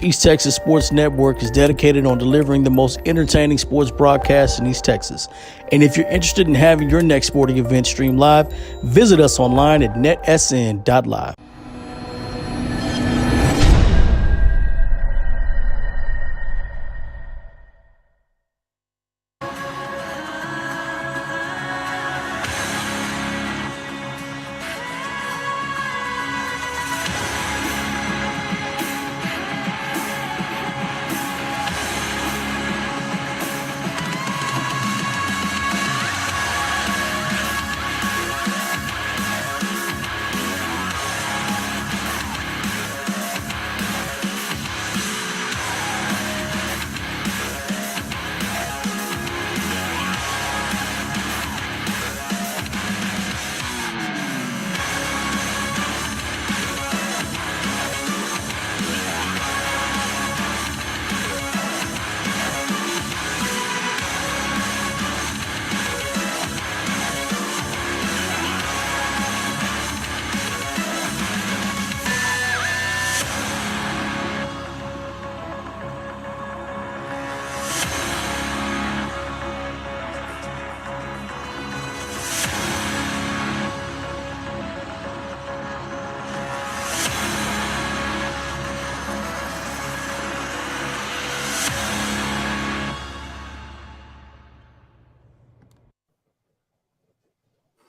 East Texas Sports Network is dedicated on delivering the most entertaining sports broadcasts in East Texas. And if you're interested in having your next sporting event streamed live, visit us online at netsn.live.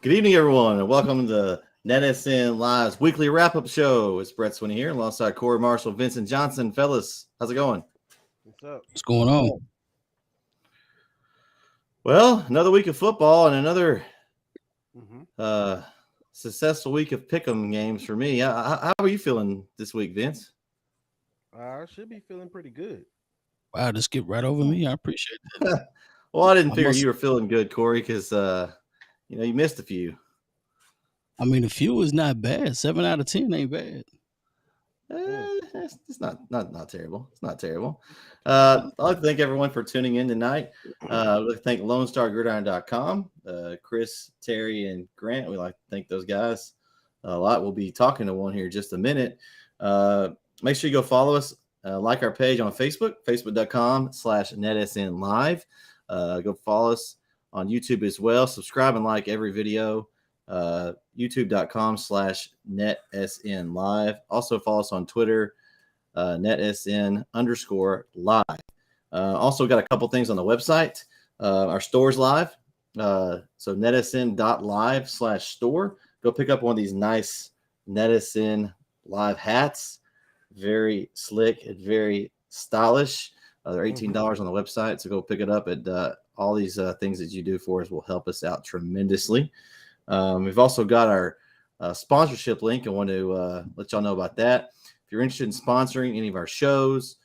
Good evening, everyone, and welcome to NETsn Live's weekly wrap-up show. It's Brett Swinney here, alongside Corey Marshall, Vincent Johnson. Fellas, how's it going? What's up? What's going on? Well, another week of football and another successful week of pick'em games for me. How are you feeling this week, Vince? I should be feeling pretty good. Wow, just get right over me. I appreciate that. Well, I didn't figure you were feeling good, Corey, because you missed a few. I mean, a few is not bad. 7 out of 10 ain't bad. It's not terrible. It's not terrible. I'd like to thank everyone for tuning in tonight. I'd like to thank LoneStarGridiron.com, Chris, Terry, and Grant. We'd like to thank those guys a lot. We'll be talking to one here in just a minute. Make sure you go follow us. Like our page on Facebook, facebook.com/NETsn Live. Go follow us on YouTube as well. Subscribe and like every video. YouTube.com/NETsn Live. Also follow us on Twitter, NETsn_live. Also got a couple things on the website. Our store's live. So netsn.live/store. Go pick up one of these nice NETsn Live hats. Very slick and very stylish. They're $18 on the website, so go pick it up. At all these things that you do for us will help us out tremendously. We've also got our sponsorship link. I want to let y'all know about that. If you're interested in sponsoring any of our shows,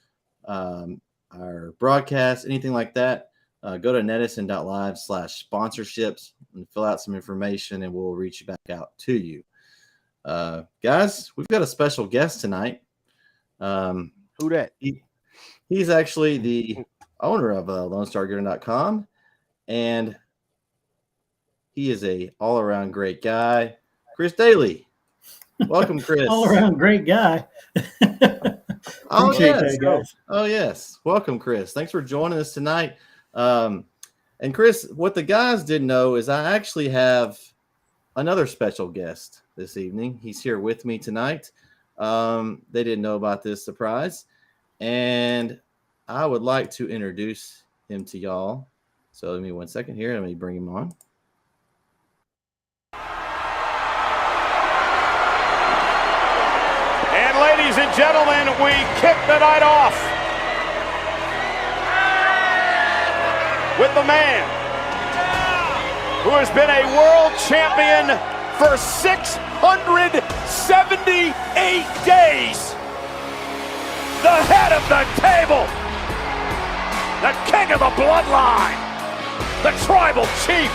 our broadcasts, anything like that, go to netsn.live/sponsorships and fill out some information, and we'll reach back out to you. Guys, we've got a special guest tonight. Who that? He's actually the owner of LoneStarGridiron.com, and he is a all-around great guy. Chris Daly. Welcome, Chris. All around great guy. Oh Appreciate yes, that, guys. oh yes. Welcome, Chris. Thanks for joining us tonight. And Chris, what the guys didn't know is I actually have another special guest this evening. He's here with me tonight. They didn't know about this surprise, and I would like to introduce him to y'all. So give me 1 second here. Let me bring him on. And ladies and gentlemen, we kick the night off with the man who has been a world champion for 678 days. The head of the table, the king of the bloodline, the tribal chief.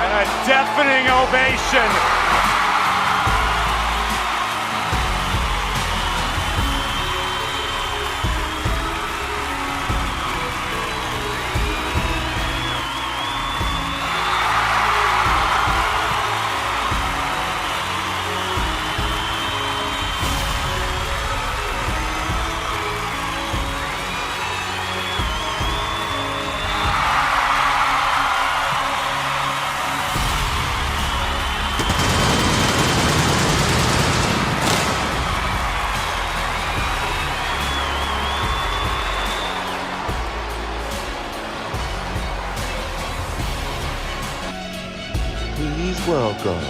And a deafening ovation. Please welcome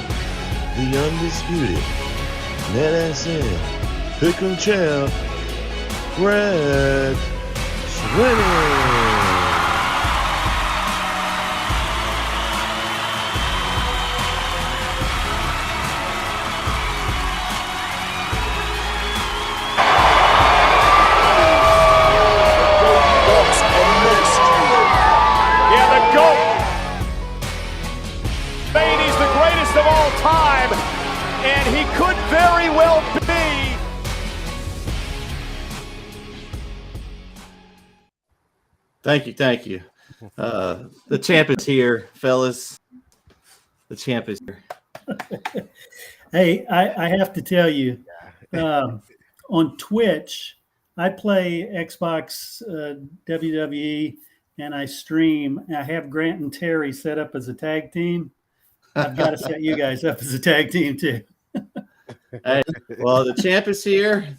the undisputed NETsn Pick'em champ, Greg Swinney. Yeah, the GOAT. He's the greatest of all time, and he could very well be. Thank you. The champ is here, fellas. The champ is here. Hey, I have to tell you, on Twitch, I play Xbox WWE, and I stream. I have Grant and Terry set up as a tag team. I've got to set you guys up as a tag team too. Hey, well, the champ is here.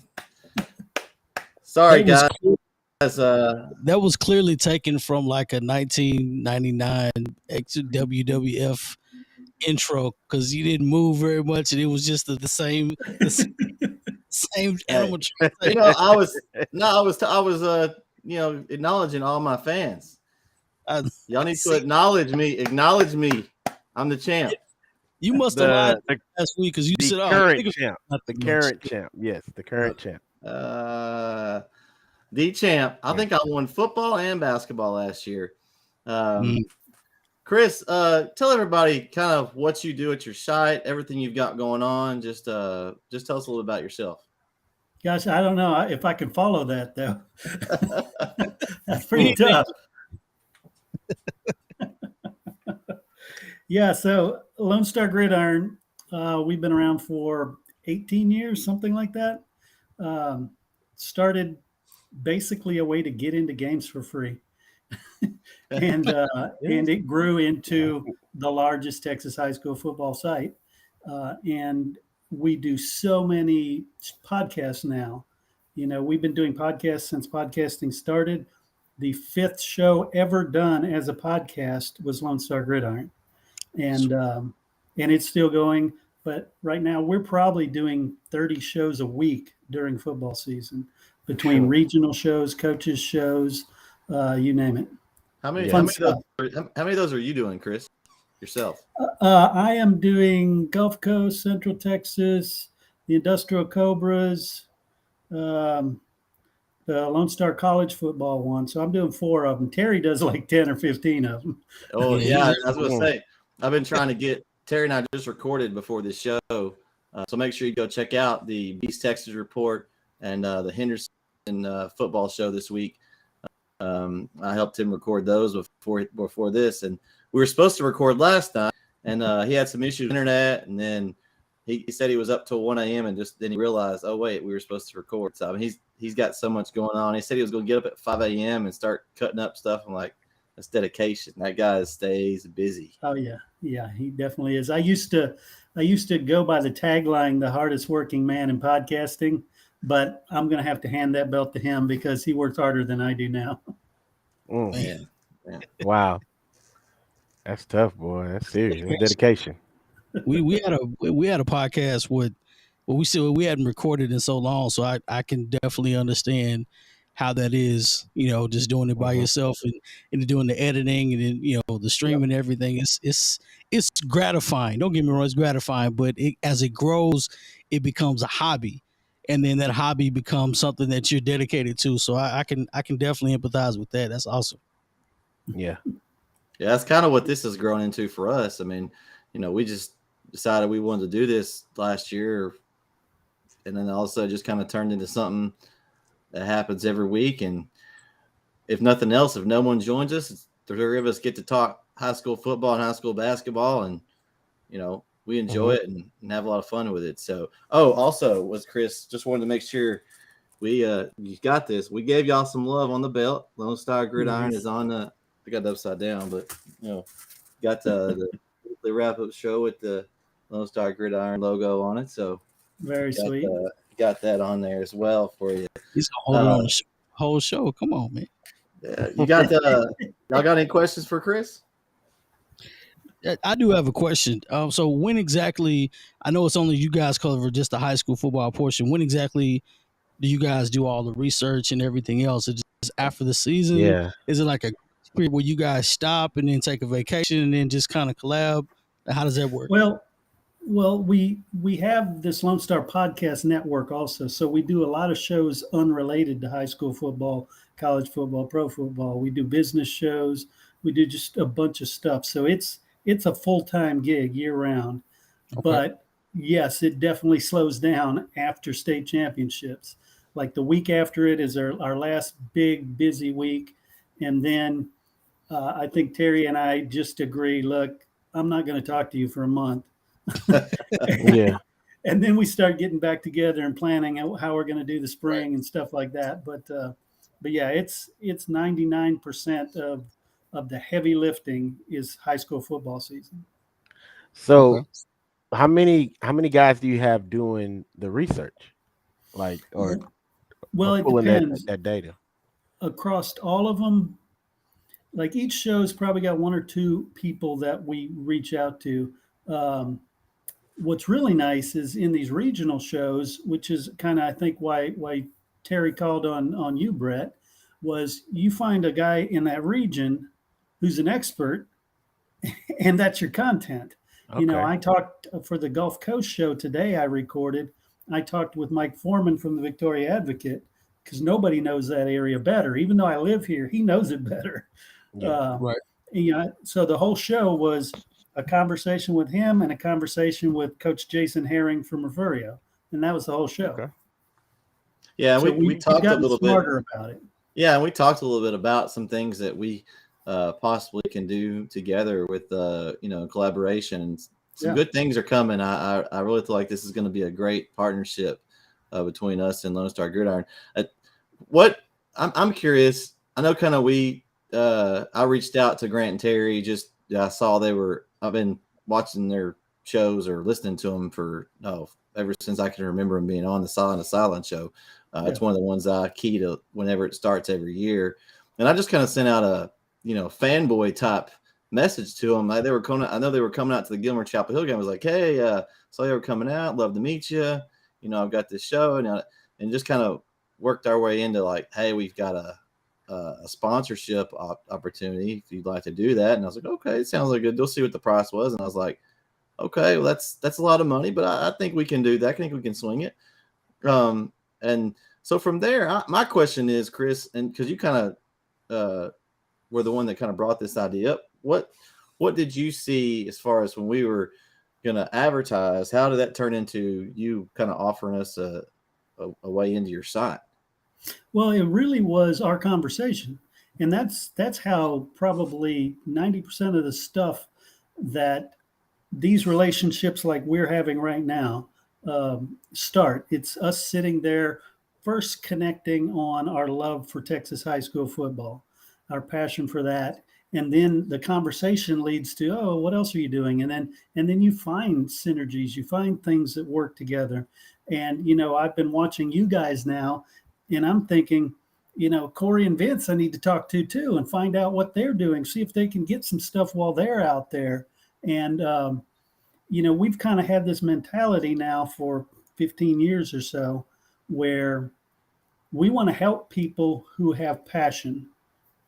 Sorry, guys. That was clearly taken from like a 1999 WWF intro because you didn't move very much and it was just the same animal. You know, I was acknowledging all my fans. Y'all need to acknowledge me. Acknowledge me. I'm the champ. You must have lied last week because you said, current champ. The current champ. Yes, the current champ. The champ. I think I won football and basketball last year. Chris, tell everybody kind of what you do at your site, everything you've got going on. Just tell us a little about yourself. Gosh, I don't know if I can follow that though. That's pretty tough. Yeah, so Lone Star Gridiron, we've been around for 18 years, something like that. Started basically a way to get into games for free. and it grew into the largest Texas high school football site. And we do so many podcasts now. You know, we've been doing podcasts since podcasting started. The 5th show ever done as a podcast was Lone Star Gridiron. And it's still going. But right now we're probably doing 30 shows a week during football season between regional shows, coaches shows, you name it. How many of those are you doing, Chris, yourself? I am doing Gulf Coast, Central Texas, the Industrial Cobras, the Lone Star College football one. So I'm doing 4 of them. Terry does like 10 or 15 of them. Oh, yeah. I was going to say, I've been trying to get Terry and I just recorded before this show. So make sure you go check out the Beast Texas Report and the Henderson football show this week. I helped him record those before this, and we were supposed to record last night, and he had some issues with the internet, and then he said he was up till 1 a.m. and then he realized, oh wait, we were supposed to record. So I mean, he's got so much going on. He said he was going to get up at 5 a.m. and start cutting up stuff. I'm like, that's dedication. That guy stays busy. Oh yeah, he definitely is. I used to go by the tagline, "The hardest working man in podcasting," but I'm going to have to hand that belt to him because he works harder than I do now. Man. Wow, that's tough, boy. That's serious. That's dedication. We had a podcast with, well, we hadn't recorded in so long, so I can definitely understand how that is, just doing it by yourself and doing the editing and then, the streaming and everything. It's gratifying. Don't get me wrong, it's gratifying, but as it grows, it becomes a hobby. And then that hobby becomes something that you're dedicated to. So I can definitely empathize with that. That's awesome. Yeah. Yeah, that's kind of what this has grown into for us. I mean, we just decided we wanted to do this last year, and then also just kind of turned into something that happens every week. And if nothing else, if no one joins us, the three of us get to talk high school football and high school basketball, and we enjoy it and have a lot of fun with it. So, also was Chris, just wanted to make sure you got this. We gave y'all some love on the belt. Lone Star Gridiron is on the. I got it upside down, but got the wrap up show with the Lone Star Gridiron logo on it. So very sweet. Got that on there as well for you. He's gonna hold it on the whole show. Come on, man. Yeah, you got y'all got any questions for Chris? I do have a question. So when exactly? I know it's only you guys cover just the high school football portion. When exactly do you guys do all the research and everything else? Is it just after the season? Yeah. Is it like a period where you guys stop and then take a vacation and then just kind of collab? How does that work? Well, we have this Lone Star Podcast Network also, so we do a lot of shows unrelated to high school football, college football, pro football. We do business shows. We do just a bunch of stuff. So it's a full-time gig year round. Okay. But yes, it definitely slows down after state championships. Like the week after it is our last big busy week, and then I think Terry and I just agree, look, I'm not going to talk to you for a month. Yeah. And then we start getting back together and planning how we're going to do the spring and stuff like that. But yeah, it's 99% of the heavy lifting is high school football season. So how many guys do you have doing the research? Like, or it pulling depends. That data Across all of them, like each show's probably got one or two people that we reach out to. What's really nice is in these regional shows, which is kind of, I think, why Terry called on you, Brett, was you find a guy in that region who's an expert, and that's your content. Okay. I talked for the Gulf Coast show today. I talked with Mike Foreman from the Victoria Advocate, because nobody knows that area better. Even though I live here, he knows it better. Right. So the whole show was a conversation with him and a conversation with Coach Jason Herring from Refurio, and that was the whole show. Okay. Yeah, so we talked a little smarter bit about it. Yeah, and we talked a little bit about some things that we possibly can do together with collaboration. Some good things are coming. I really feel like this is going to be a great partnership between us and Lone Star Gridiron. I'm curious. I know kind of I reached out to Grant and Terry. I saw I've been watching their shows or listening to them for ever since I can remember them being on the Silent show. It's one of the ones I key to whenever it starts every year. And I just kind of sent out a fanboy type message to them. I know they were coming out to the Gilmer Chapel Hill game. I was like, hey, saw you were coming out. Love to meet you. I've got this show, and just kind of worked our way into like, hey, we've got a sponsorship opportunity if you'd like to do that. And I was like, okay, it sounds like good. We'll see what the price was. And I was like, okay, well, that's a lot of money, but I think we can do that. I think we can swing it. And so from there, my question is, Chris, and because you kind of were the one that kind of brought this idea up, what did you see as far as when we were going to advertise? How did that turn into you kind of offering us a way into your site? Well, it really was our conversation. And that's how probably 90% of the stuff that these relationships like we're having right now start. It's us sitting there first connecting on our love for Texas high school football, our passion for that, and then the conversation leads to, oh, what else are you doing? And then you find synergies, you find things that work together. And I've been watching you guys now, and I'm thinking, Corey and Vince, I need to talk to too and find out what they're doing, see if they can get some stuff while they're out there. And we've kind of had this mentality now for 15 years or so where we want to help people who have passion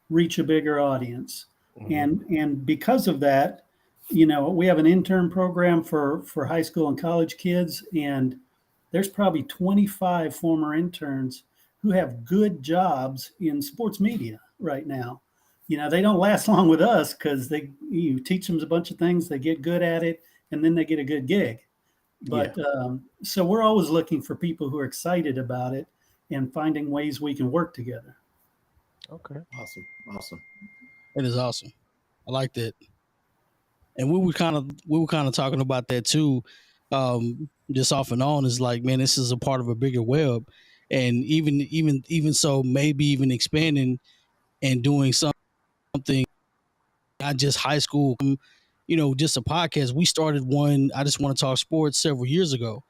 reach a bigger audience. And because of that, we have an intern program for high school and college kids, and there's probably 25 former interns who have good jobs in sports media right now. They don't last long with us because you teach them a bunch of things, they get good at it, and then they get a good gig. But so we're always looking for people who are excited about it and finding ways we can work together. Okay. Awesome. It is awesome. I like that. And we were kind of talking about that too, just off and on. Is like, man, this is a part of a bigger web, and even so, maybe even expanding and doing something not just high school. Just a podcast. We started one. I just want to talk sports several years ago,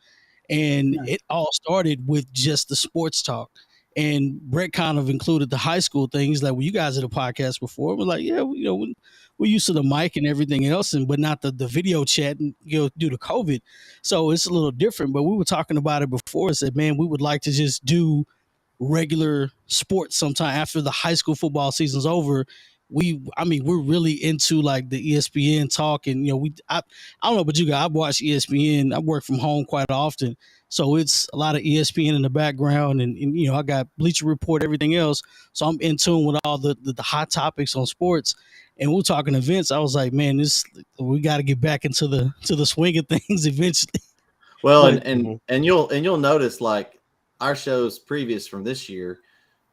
and Nice. it all started with just the sports talk. And Brett kind of included the high school things. Like, well, you guys did a podcast before. We're like, yeah, we're used to the mic and everything else, but not the video chat and due to COVID. So it's a little different. But we were talking about it before. I said, man, we would like to just do regular sports sometime after the high school football season's over. We're really into like the ESPN talk, and I don't know about you guys. I watch ESPN. I work from home quite often, so it's a lot of ESPN in the background, and I got Bleacher Report, everything else. So I'm in tune with all the hot topics on sports. And we're talking events. I was like, man, we got to get back into the swing of things eventually. Well, But- and you'll notice, like, our shows previous from this year,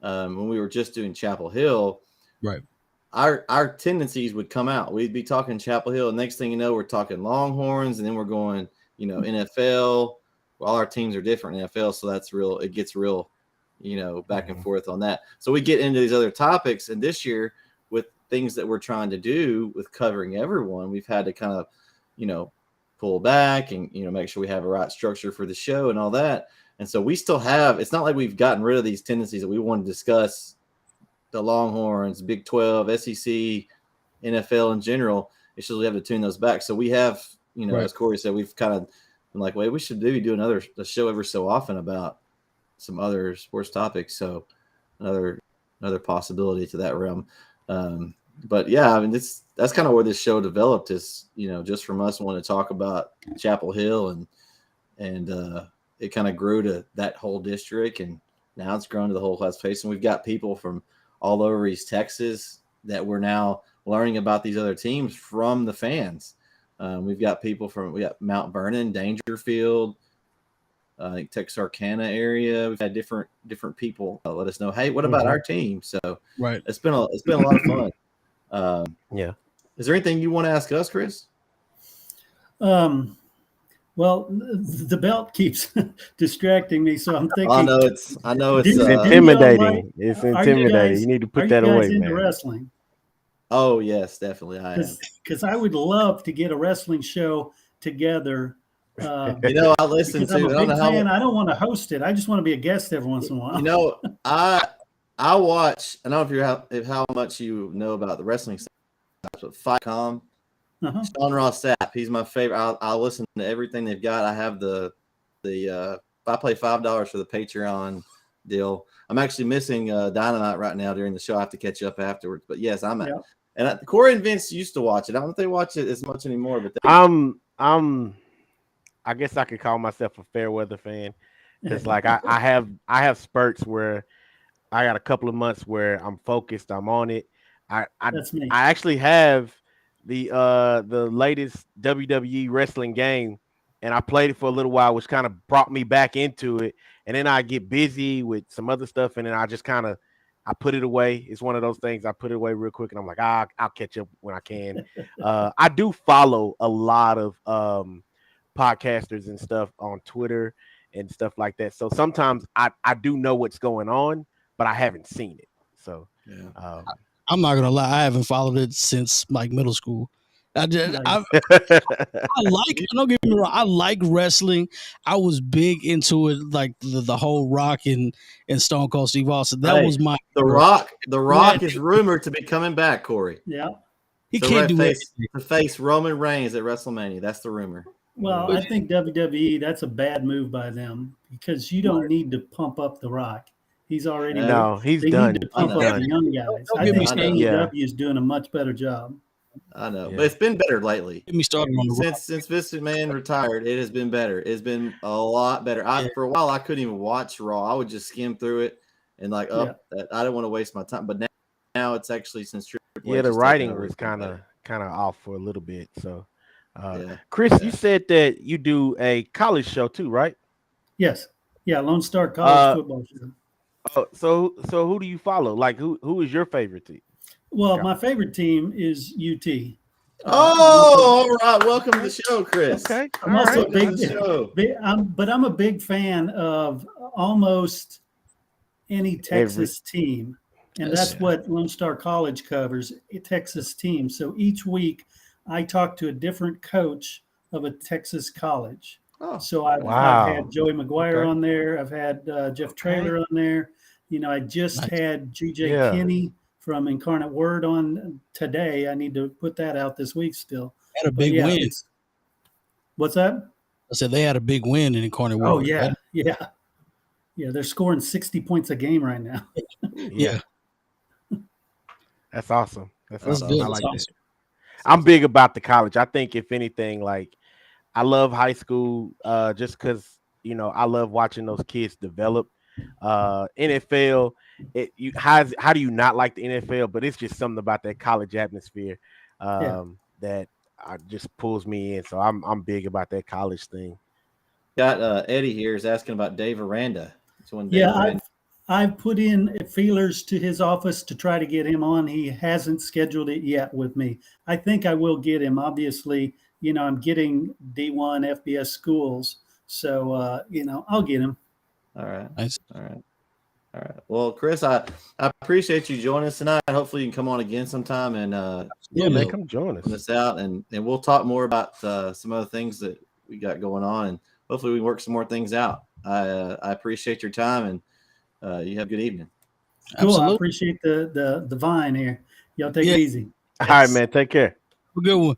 when we were just doing Chapel Hill, right? Our tendencies would come out. We'd be talking Chapel Hill, and next thing you know, we're talking Longhorns, and then we're going, NFL. All our teams are different in NFL, so that's real. It gets real, back and forth on that. So we get into these other topics, and this year, with things that we're trying to do with covering everyone, we've had to kind of, pull back and make sure we have a right structure for the show and all that. And so we still have. It's not like we've gotten rid of these tendencies that we want to discuss the Longhorns, Big 12, SEC, NFL in general. It's just we have to tune those back. So we have, Right. as Corey said, we've kind of been like, wait, we should do a show every so often about some other sports topics. So another possibility to that realm. But yeah, that's kind of where this show developed, is just from us wanting to talk about Chapel Hill, and it kind of grew to that whole district, and now it's grown to the whole classification. We've got people from all over East Texas that we're now learning about these other teams from the fans. We've got people we got Mount Vernon, Dangerfield, I think Texarkana area. We've had different people let us know, hey, what about our team? So Right. it's been a lot of fun. Yeah. Is there anything you want to ask us, Chris? Well, the belt keeps distracting me, so I'm thinking. I know it's It's intimidating. It's intimidating. You need to put that away, into man. wrestling? Oh yes, definitely. I am. Because I would love to get a wrestling show together. I listen because to. I'm a I don't big know fan. how. I don't want to host it. I just want to be a guest every once in a while. I watch. I don't know if how much you know about the wrestling stuff, but Fightcom. Sean Ross Sapp, he's my favorite. I'll listen to everything they've got. I have the if I pay $5 for the Patreon deal. I'm actually missing Dynamite right now during the show. I have to catch up afterwards. But yes, I'm at. Yeah. And Corey and Vince used to watch it. I don't think they watch it as much anymore. But I guess I could call myself a fair weather fan. It's like I have spurts where I got a couple of months where I'm focused. I'm on it. That's me. I actually have the latest WWE wrestling game, and I played it for a little while, which kind of brought me back into it. And then I get busy with some other stuff, and then I just kind of I put it away. It's one of those things I put it away real quick, and I'm like, I'll catch up when I can. I do follow a lot of podcasters and stuff on Twitter and stuff like that. So sometimes I do know what's going on, but I haven't seen it. So I'm not gonna lie, I haven't followed it since like middle school. I like. Don't get me wrong. I like wrestling. I was big into it, like the whole Rock and Stone Cold Steve Austin. That was my The Rock. The Rock is rumored to be coming back, Corey. Yeah, he can't do it to face Roman Reigns at WrestleMania. That's the rumor. Well, I think WWE, that's a bad move by them because you don't need to pump up The Rock. He's already he's they done. need to pump up the young guys. I think AEW is doing a much better job. I know, but it's been better lately. Get me started on the since Vince McMahon retired, it has been better. It's been a lot better. For a while I couldn't even watch Raw. I would just skim through it and I didn't want to waste my time. But now it's actually since the writing was kind of off for a little bit. So, Chris, you said that you do a college show too, right? Yes. Yeah, Lone Star College football show. So who do you follow? Like who is your favorite team? Well, my favorite team is UT. All right. Welcome to the show, Chris. Okay. I'm also I'm a big fan of almost any Texas team. And that's what Lone Star College covers, a Texas team. So each week I talk to a different coach of a Texas college. So I've had Joey McGuire on there. I've had Jeff Traylor on there. I just had GJ Kinney from Incarnate Word on today. I need to put that out this week still. Had a big win. What's that? I said they had a big win in Incarnate Word. Oh, yeah. Yeah. Yeah, they're scoring 60 points a game right now. Yeah. That's awesome. That's awesome. Good. I like that. I'm big about the college. I think if anything, like I love high school just because, I love watching those kids develop. NFL, how do you not like the NFL? But it's just something about that college atmosphere that just pulls me in. So I'm big about that college thing. Got Eddie here is asking about Dave Aranda. I've put in feelers to his office to try to get him on. He hasn't scheduled it yet with me. I think I will get him. Obviously, I'm getting D1 FBS schools, so I'll get him. All right. Nice. All right. Well, Chris, I appreciate you joining us tonight. Hopefully you can come on again sometime and man, come join us out and we'll talk more about some other things that we got going on and hopefully we can work some more things out. I appreciate your time and you have a good evening. Cool. Absolutely. I appreciate the vine here. Y'all take it easy. All right, man. Take care. Have a good one.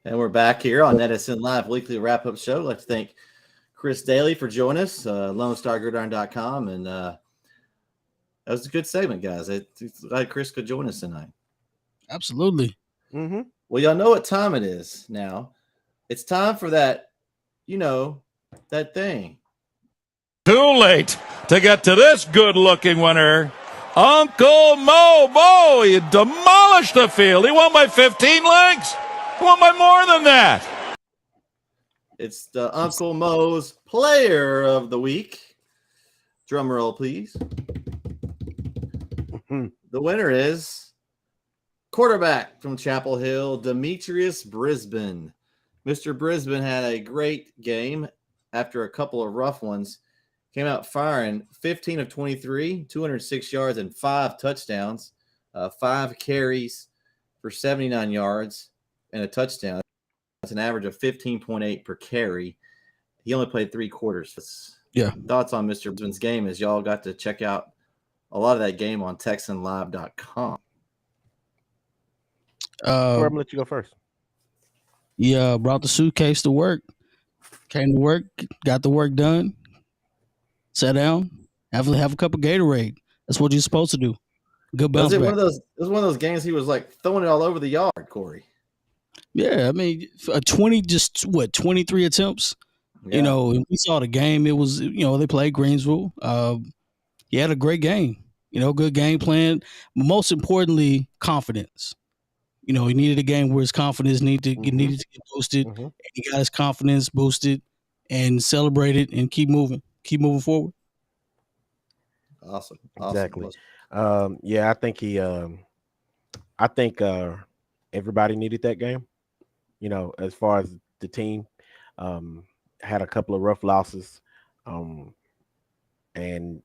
And we're back here on NETsn Live Weekly Wrap-Up Show. I'd like to thank Chris Daly for joining us, LoneStarGridiron.com. And that was a good segment, guys. It's glad Chris could join us tonight. Absolutely. Mm-hmm. Well, y'all know what time it is now. It's time for that, that thing. Too late to get to this good-looking winner. Uncle Mo, he demolished the field. He won by 15 lengths. He won by more than that. It's the Uncle Mo's Player of the Week. Drum roll, please. The winner is quarterback from Chapel Hill, Demetrius Brisbane. Mr. Brisbane had a great game after a couple of rough ones. Came out firing 15 of 23, 206 yards, and 5 touchdowns. 5 carries for 79 yards and a touchdown. That's an average of 15.8 per carry. He only played 3 quarters. Yeah. Thoughts on Mr. Brisbane's game, as y'all got to check out a lot of that game on TexanLive.com. I'm gonna let you go first. Yeah, brought the suitcase to work. Came to work, got the work done. Sat down, have a cup of Gatorade. That's what you're supposed to do. Good bounce Was it back. one of those games he was like throwing it all over the yard, Corey? Yeah, I mean, 23 attempts. Yeah. You know, we saw the game. It was, they played Greensville. He had a great game. Good game plan. Most importantly, confidence. He needed a game where his confidence needed to get boosted. Mhm. And he got his confidence boosted and celebrated and keep moving forward. Awesome. Exactly. Yeah, I think everybody needed that game. As far as the team, had a couple of rough losses, and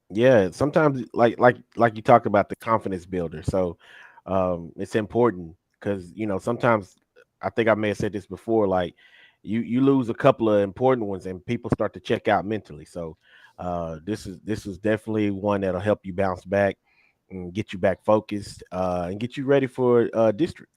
yeah, sometimes like you talked about the confidence builder. So it's important because sometimes I think I may have said this before. Like you lose a couple of important ones, and people start to check out mentally. So this is definitely one that'll help you bounce back and get you back focused and get you ready for district.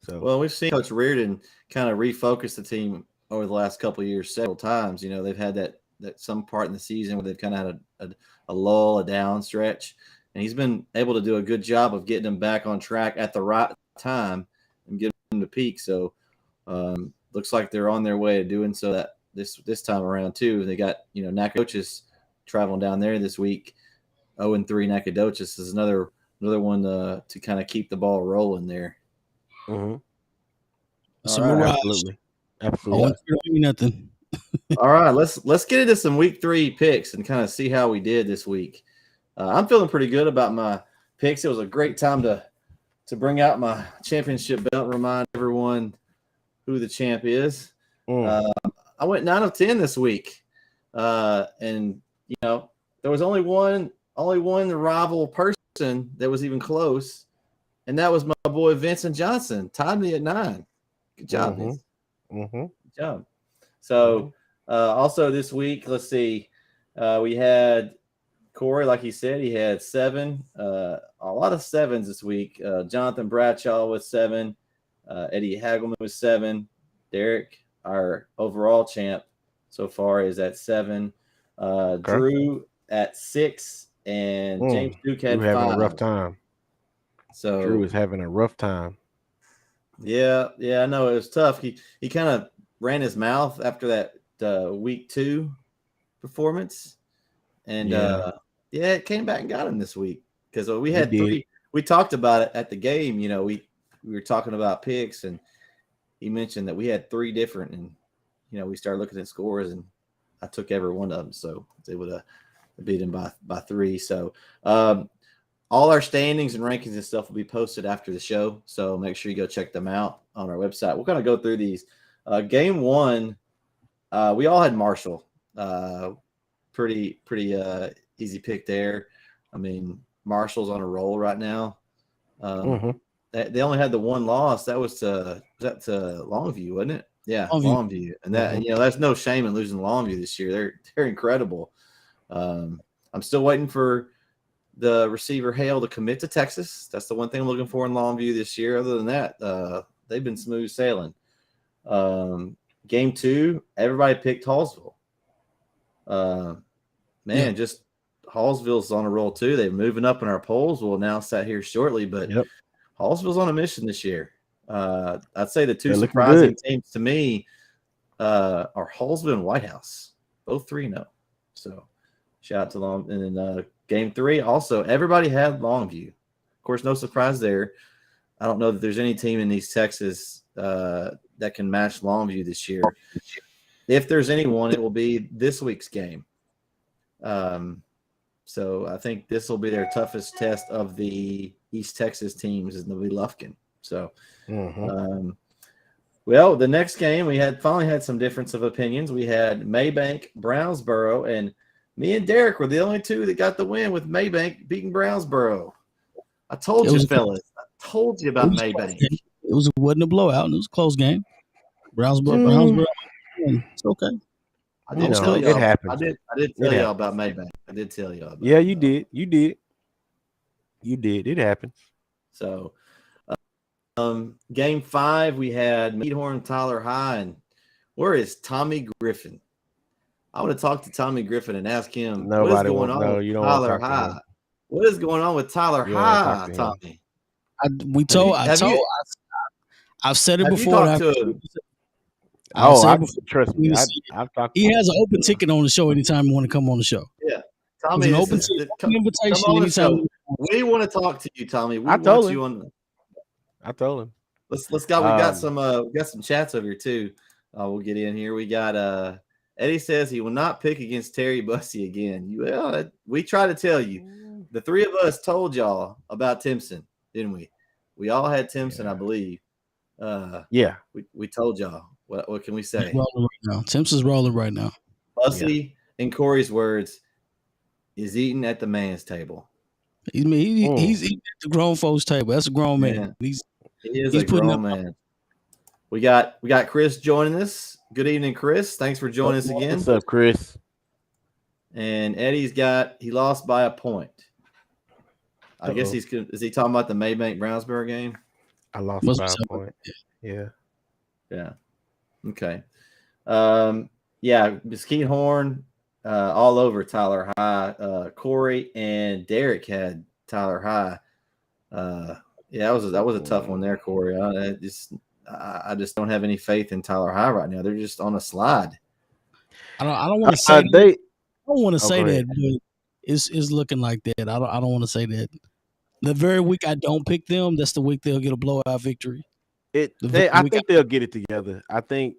So well, we've seen Coach Reardon kind of refocus the team over the last couple of years several times. They've had that some part in the season where they've kind of had a lull, a down stretch, and he's been able to do a good job of getting them back on track at the right time and getting them to peak. So looks like they're on their way to doing so that this time around too. They got Nacogdoches traveling down there this week. 0-3 Nacogdoches is another one to kind of keep the ball rolling there. mm-hmm. Some mirage. Absolutely. Nothing. All right, let's get into some week 3 picks and kind of see how we did this week. I'm feeling pretty good about my picks. It was a great time to bring out my championship belt, remind everyone who the champ is. I went 9 of 10 this week, and there was only one rival person that was even close, and that was my boy Vincent Johnson. Tied me at 9. Good job, Vince. Good job. So also this week, let's see, we had Corey, like he said, he had 7. A lot of 7s this week. Jonathan Bradshaw was 7. Eddie Hagelman was 7. Derek, our overall champ so far, is at 7. Drew at 6, and James Duke had 5. Having a rough time. So Drew is having a rough time. Yeah, I know it was tough. He kind of ran his mouth after that week 2 performance, and it came back and got him this week because we had 3. We talked about it at the game. We were talking about picks, and he mentioned that we had 3 different, and we started looking at scores, and I took every one of them, so they would have beat him by 3. So all our standings and rankings and stuff will be posted after the show, so make sure you go check them out on our website. We'll kind of go through these. Game 1, we all had Marshall. Pretty easy pick there. I mean, Marshall's on a roll right now. They only had the 1 loss. That was to Longview, wasn't it? Yeah, Longview. And that that's no shame in losing Longview this year. They're incredible. I'm still waiting for the receiver Hale to commit to Texas. That's the one thing I'm looking for in Longview this year. Other than that, they've been smooth sailing. Game 2, everybody picked Hallsville. Just Hallsville's on a roll too. They're moving up in our polls. We'll announce that here shortly, but Hallsville's on a mission this year. I'd say the 2 surprising teams to me are Hallsville and White House, both 3-0. So shout out to Long. And then game 3, also everybody had Longview. Of course, no surprise there. I don't know that there's any team in East Texas that can match Longview this year. If there's anyone, it will be this week's game. So I think this will be their toughest test of the East Texas teams, is going to be Lufkin. So, well, the next game we finally had some difference of opinions. We had Maybank, Brownsboro, and me and Derek were the only 2 that got the win with Maybank beating Brownsboro. I told It you, was- fellas. I told you about Maybank. It wasn't a blowout. It was a close game. Brownsboro. It's okay. I did No, tell it y'all. happens. I did tell y'all about Maybank. I did tell y'all about Yeah, it, you though. did. You did. You did. It happens. So, game 5, we had Meadhorn, Tyler High, and where is Tommy Griffin? I want to talk to Tommy Griffin and ask him what is Nobody going won't on know. with You don't want to Tyler talk to him. High. What is going on with Tyler You don't want to talk High, to him. Tommy? I've said it Have you before. talked to him? Trust me. I've talked to He him. has an open ticket on the show anytime you want to come on the show. Yeah. Tommy, There's an this open is ticket, come invitation on the anytime. show. We want to talk to you, Tommy. We I told want him. you on. I told him. We got some chats over here too. We'll get in here. We got Eddie says he will not pick against Terry Bussey again. We try to tell you. The three of us told y'all about Timpson, didn't we? We all had Timpson, I believe. Yeah. We told y'all. What can we say? He's rolling right now. Timpson's rolling right now. Bussey, in Corey's words, is eating at the man's table. He's eating at the grown folks' table. That's a grown man. He is he's a grown man. We got Chris joining us. Good evening, Chris. Thanks for joining us again. What's up, Chris? And Eddie's he lost by a point. I guess is he talking about the Maybank Brownsboro game? I lost by a point. Yeah. Yeah. Okay. Mesquite Horn, all over Tyler High. Corey and Derek had Tyler High. That was a tough one there, Corey. I just don't have any faith in Tyler High right now. They're just on a slide. I don't want to say that. I don't want to say that, but it's looking like that. I don't want to say that. The very week I don't pick them, that's the week they'll get a blowout victory. I think they'll get it together. I think,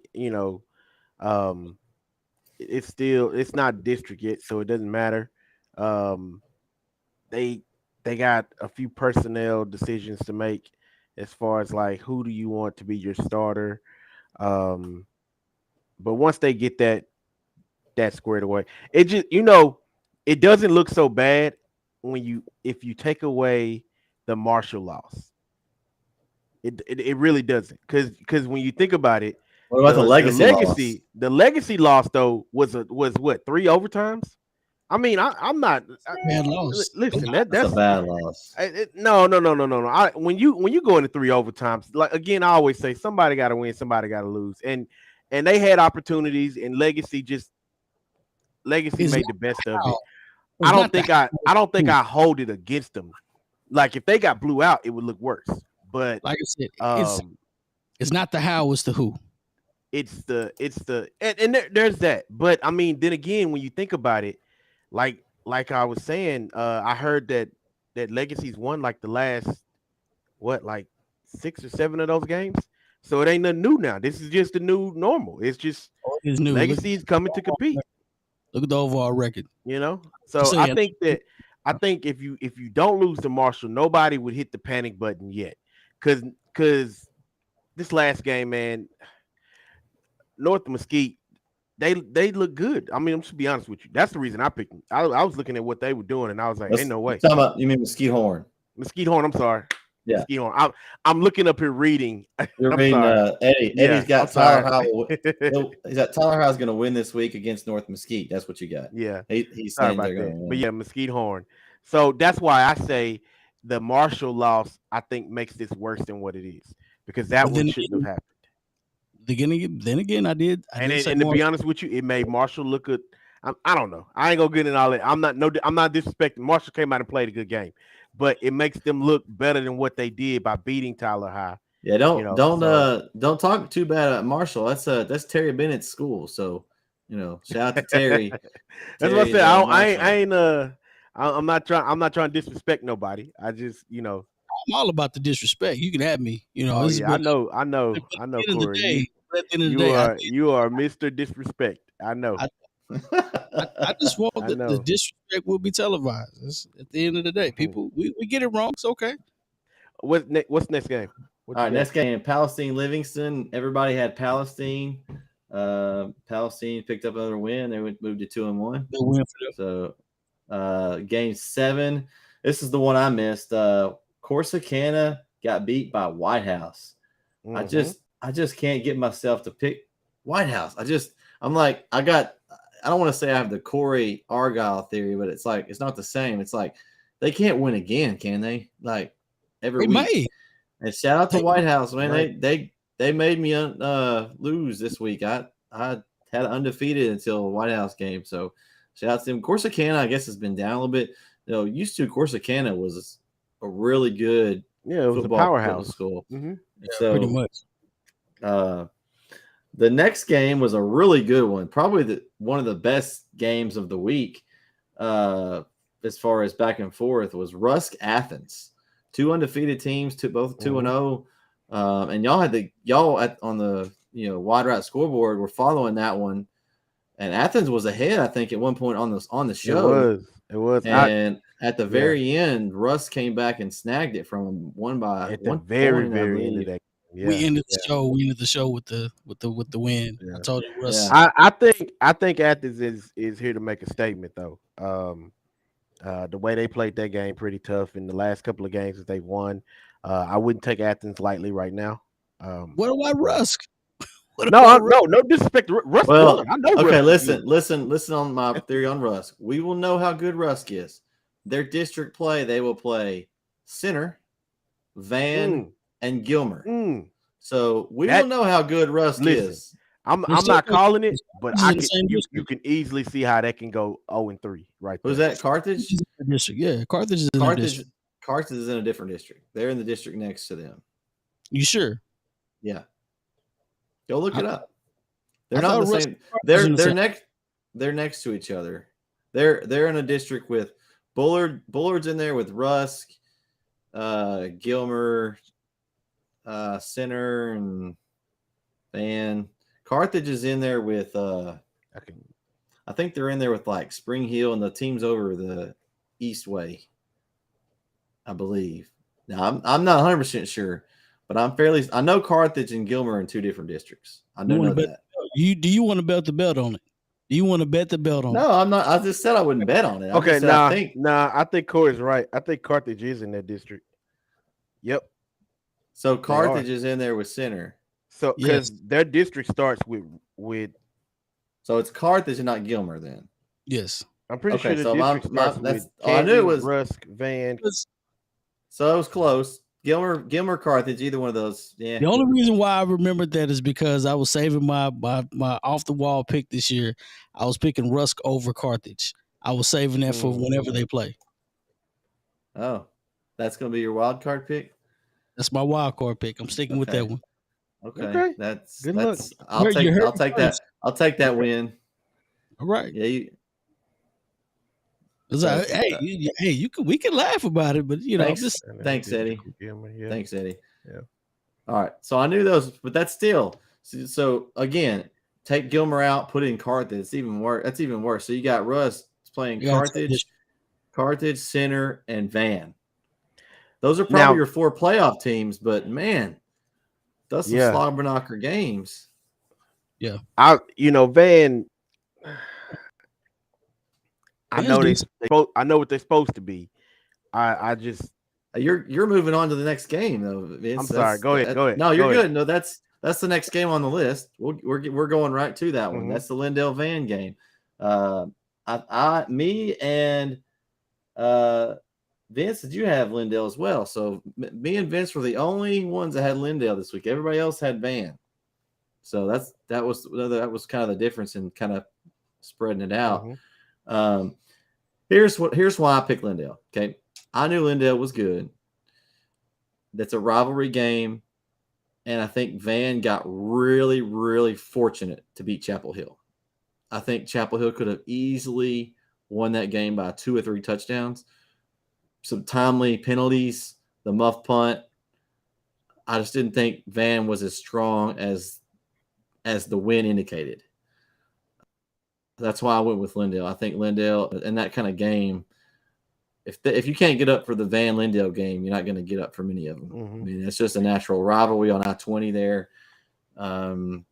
it's not district yet, so it doesn't matter. They got a few personnel decisions to make as far as like who do you want to be your starter. But once they get that squared away, it just it doesn't look so bad if you take away the Marshall loss. It really doesn't, because when you think about it, what about the legacy loss? The legacy loss though was what, 3 overtimes? I mean, I'm not bad loss. Listen, that's a bad loss. No. When you go into 3 overtimes, like again, I always say somebody got to win, somebody got to lose, and they had opportunities, and Legacy made the best of it. I don't think I hold it against them. Like if they got blew out, it would look worse. But like I said, it's not the how, it's the who. It's the there's that. But I mean, then again, when you think about it, like I was saying, I heard that Legacy's won like the last 6 or 7 of those games. So it ain't nothing new now. This is just the new normal. It's just new. Legacy's coming to compete. Look at the overall record. So I think if you don't lose to Marshall, nobody would hit the panic button yet. Because this last game, man, North Mesquite, they look good. I mean, I'm just be honest with you. That's the reason I picked them. I was looking at what they were doing, and I was like, ain't no way. You mean Mesquite Horn? Mesquite Horn, I'm sorry. Yeah. Mesquite Horn. I'm looking up here reading. You're reading Eddie. Eddie's got Tyler High. He's got Tyler High's going to win this week against North Mesquite. That's what you got. Yeah. He's saying they're going to win. But yeah, Mesquite Horn. So that's why I say the Marshall loss, I think, makes this worse than what it is, because that one shouldn't have happened. Then again, I did and to be honest with you, it made Marshall look good. I don't know. I ain't gonna get in all that. I'm not disrespecting. Marshall came out and played a good game, but it makes them look better than what they did by beating Tyler High. Yeah, don't talk too bad about Marshall. That's Terry Bennett's school. So shout out to Terry. That's what I said. I'm not trying to disrespect nobody. I just I'm all about the disrespect. You can have me. I know, Corey. You are Mr. Disrespect. I know. I just want the disrespect will be televised. At the end of the day, people, we get it wrong. It's okay. What's next game? All right, next game, Palestine Livingston. Everybody had Palestine. Palestine picked up another win. They moved to 2-1. They win for them. So game 7. This is the one I missed. Corsicana got beat by White House. I just can't get myself to pick White House. I'm like, I don't want to say I have the Corey Argyle theory, but it's like it's not the same. It's like they can't win again, can they? Like every week. May. And shout out to White House, man. Right. They made me lose this week. I had undefeated until White House game. So shout out to them. Corsicana, I guess, has been down a little bit. Used to Corsicana was a really good it was a powerhouse school. Mm-hmm. So Pretty much. The next game was a really good one, probably one of the best games of the week. As far as back and forth was Rusk Athens, 2 undefeated teams, both 2-0, and y'all on the Wide Right scoreboard were following that one, and Athens was ahead, I think, at one point on the show. It was, and at the very end, Russ came back and snagged it from him one by at the one. very end of that. Yeah, we ended the show. We ended the show with the win. Yeah. I told you, Russ. Yeah. I think Athens is here to make a statement though. The way they played that game pretty tough in the last couple of games that they've won. I wouldn't take Athens lightly right now. What about Rusk? No disrespect to Rusk. Well, I know. Okay, Rusk listen on my theory on Rusk. We will know how good Rusk is. Their district play, they will play Center, Van, and Gilmer. So we will know how good Rusk is. I'm not calling it, but you can easily see how that can go 0-3 right there. Who's that? Carthage? District. Yeah, Carthage is in a district. Carthage is in a different district. They're in the district next to them. You sure? Yeah. Go look it up. They're not the same. They're next to each other. They're in a district with Bullard's in there with Rusk, Gilmer, Center, and Van. Carthage is in there with I think they're in there with like Spring Hill and the teams over the Eastway, I believe. Now I'm not 100% sure, but I know Carthage and Gilmer are in 2 different districts. I know that. Do you want to bet the belt on it? Do you want to bet the belt on it? No, I'm not. I just said I wouldn't bet on it. Okay, I think Corey's right. I think Carthage is in that district. Yep. So Carthage is in there with Center. So because their district starts with. So it's Carthage and not Gilmer then. Yes. I'm pretty sure the district starts with I knew it was Rusk, Van. So it was close. Gilmer, Carthage, either one of those. Yeah. The only reason why I remembered that is because I was saving my off the wall pick this year. I was picking Rusk over Carthage. I was saving that for whenever they play. Oh, that's going to be your wild card pick? That's my wild card pick. I'm sticking with that one. Okay. That's good luck. I'll take that. I'll take that win. All right. Yeah. We can laugh about it, but thanks, Eddie. Yeah. Thanks, Eddie. Yeah. All right. So I knew those, but that's still so again, take Gilmer out, put in Carthage. It's even worse. That's even worse. So you got Russ playing Carthage, Center, and Van. Those are probably your 4 playoff teams, but man, that's some slobberknocker games. Yeah. Van. I know what they're supposed to be. I just you're moving on to the next game though, Vince. I'm sorry. Go ahead. No, you're good. No, that's the next game on the list. We're going right to that one. That's the Lindell Van game. Me and Vince, did you have Lindell as well? So me and Vince were the only ones that had Lindell this week. Everybody else had Van. So that was kind of the difference in kind of spreading it out. Here's why I picked Lindell. Okay, I knew Lindell was good. That's a rivalry game, and I think Van got really, really fortunate to beat Chapel Hill. I think Chapel Hill could have easily won that game by 2 or 3 touchdowns. Some timely penalties, the muff punt. I just didn't think Van was as strong as the win indicated. That's why I went with Lindell. I think Lindell in that kind of game, if you can't get up for the Van Lindell game, you're not going to get up for many of them. I mean, it's just a natural rivalry on I-20 there.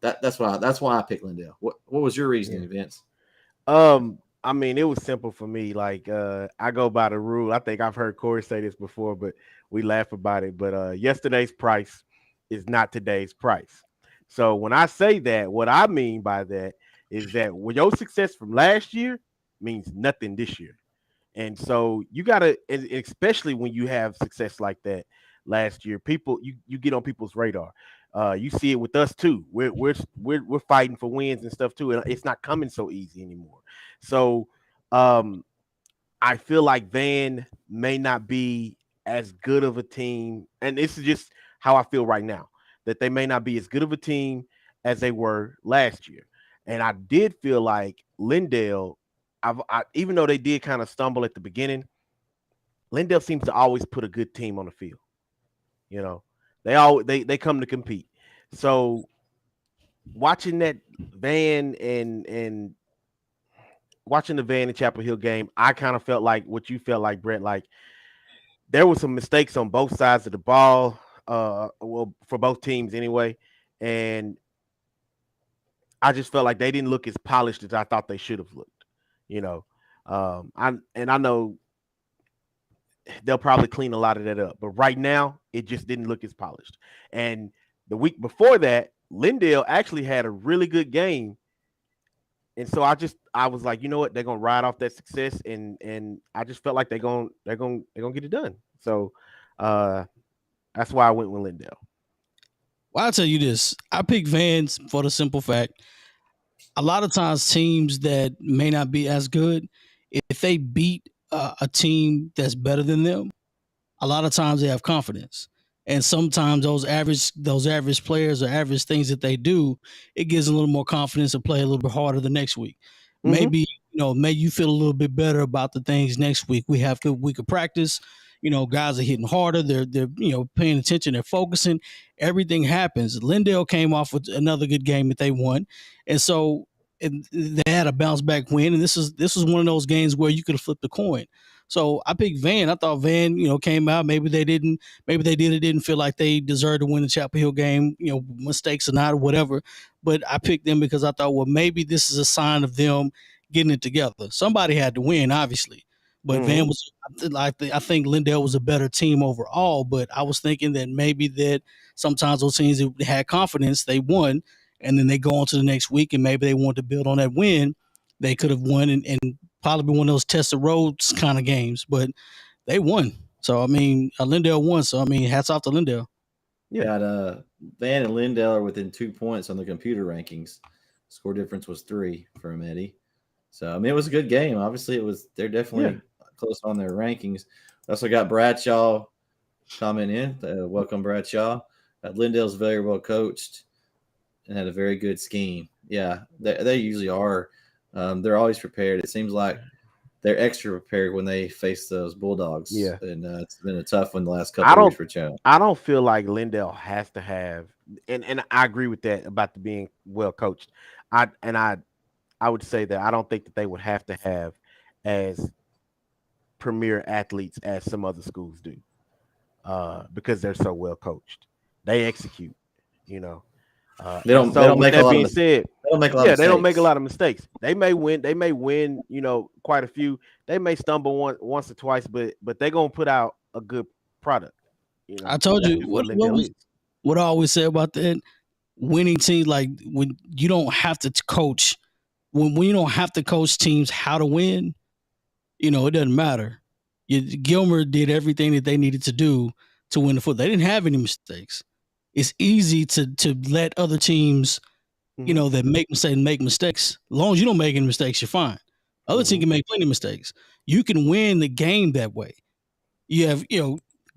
That's why I picked Lindell. What was your reasoning, Vince? I I mean, it was simple for me. Like, I go by the rule. I think I've heard Corey say this before, but we laugh about it. But yesterday's price is not today's price. So when I say that, what I mean by that is that your success from last year means nothing this year. And so you gotta, especially when you have success like that last year, people you get on people's radar. You see it with us too. We're fighting for wins and stuff too, and it's not coming so easy anymore. So I feel like Van may not be as good of a team, and this is just how I feel right now, that they may not be as good of a team as they were last year. And I did feel like Lindale, even though they did kind of stumble at the beginning, Lindale seems to always put a good team on the field. You know, they come to compete. So watching that Van and watching the Van and Chapel Hill game, I kind of felt like what you felt like, Brett. Like there were some mistakes on both sides of the ball, well, for both teams anyway. And I just felt like they didn't look as polished as I thought they should have looked. You know, I know they'll probably clean a lot of that up, but right now it just didn't look as polished. And the week before that, Lindale actually had a really good game. And so I was like, you know what, they're gonna ride off that success, and I just felt like they're gonna get it done. So that's why I went with Lindale. Well, I'll tell you this. I pick Vans for the simple fact a lot of times teams that may not be as good, if they beat a team that's better than them, a lot of times they have confidence. And sometimes those average players or average things that they do, it gives them a little more confidence to play a little bit harder the next week. Maybe, maybe you feel a little bit better about the things next week. We have good week of practice. Guys are hitting harder. They're paying attention. They're focusing. Everything happens. Lindale came off with another good game that they won, and so they had a bounce back win. And this is one of those games where you could have flipped a coin. So I picked Van. I thought Van, came out. Maybe they didn't. Maybe they did. It didn't feel like they deserved to win the Chapel Hill game. Mistakes or not, or whatever. But I picked them because I thought, well, maybe this is a sign of them getting it together. Somebody had to win, obviously. But Van was, I think Lindale was a better team overall. But I was thinking that maybe that sometimes those teams that had confidence, they won, and then they go on to the next week, and maybe they want to build on that win. They could have won and probably be one of those tested roads kind of games, but they won. So I mean, Lindale won. So I mean, hats off to Lindale. Yeah, Van and Lindale are within 2 points on the computer rankings. Score difference was 3 for him, Eddie. So I mean, it was a good game. Obviously, they're definitely close on their rankings. We also got Bradshaw comment in. Welcome, Bradshaw. Lindale's very well coached and had a very good scheme. Yeah, they usually are. They're always prepared. It seems like they're extra prepared when they face those Bulldogs. Yeah, and it's been a tough one the last couple of years for Chad. I don't feel like Lindale has to have, and I agree with that about the being well coached. I would say that I don't think that they would have to have as premier athletes as some other schools do, because they're so well coached. They execute, They don't make a lot of mistakes. They don't make a lot of mistakes. They may win, quite a few. They may stumble once or twice, but they're gonna put out a good product. I told you what I always say about that winning teams, like when you don't have to coach, when you don't have to coach teams how to win, it doesn't matter. Gilmer did everything that they needed to do to win the football. They didn't have any mistakes. It's easy to let other teams, that make mistakes. As long as you don't make any mistakes, you're fine. Other teams can make plenty of mistakes. You can win the game that way. You have,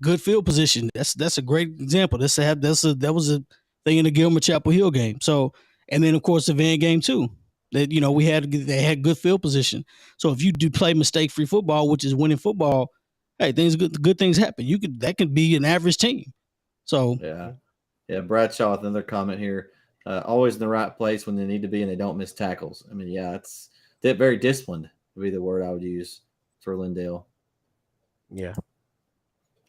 good field position. That's a great example. That was a thing in the Gilmer Chapel Hill game. So, and then of course the Van game too. That they had good field position. So if you do play mistake-free football, which is winning football, hey, good things happen. That could be an average team. So yeah. Bradshaw with another comment here. Always in the right place when they need to be, and they don't miss tackles. I mean, they're very disciplined would be the word I would use for Lindale. Yeah.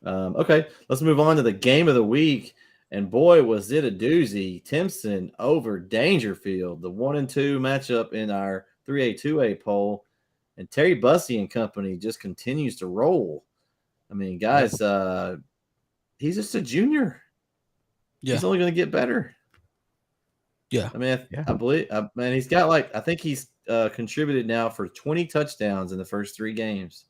Okay, let's move on to the game of the week. And boy, was it a doozy. Timpson over Dangerfield, the 1-2 matchup in our 3A, 2A poll. And Terry Bussey and company just continues to roll. I mean, guys, he's just a junior. Yeah. He's only going to get better. Yeah. I mean, I believe, man, he's got I think he's contributed now for 20 touchdowns in the first 3 games.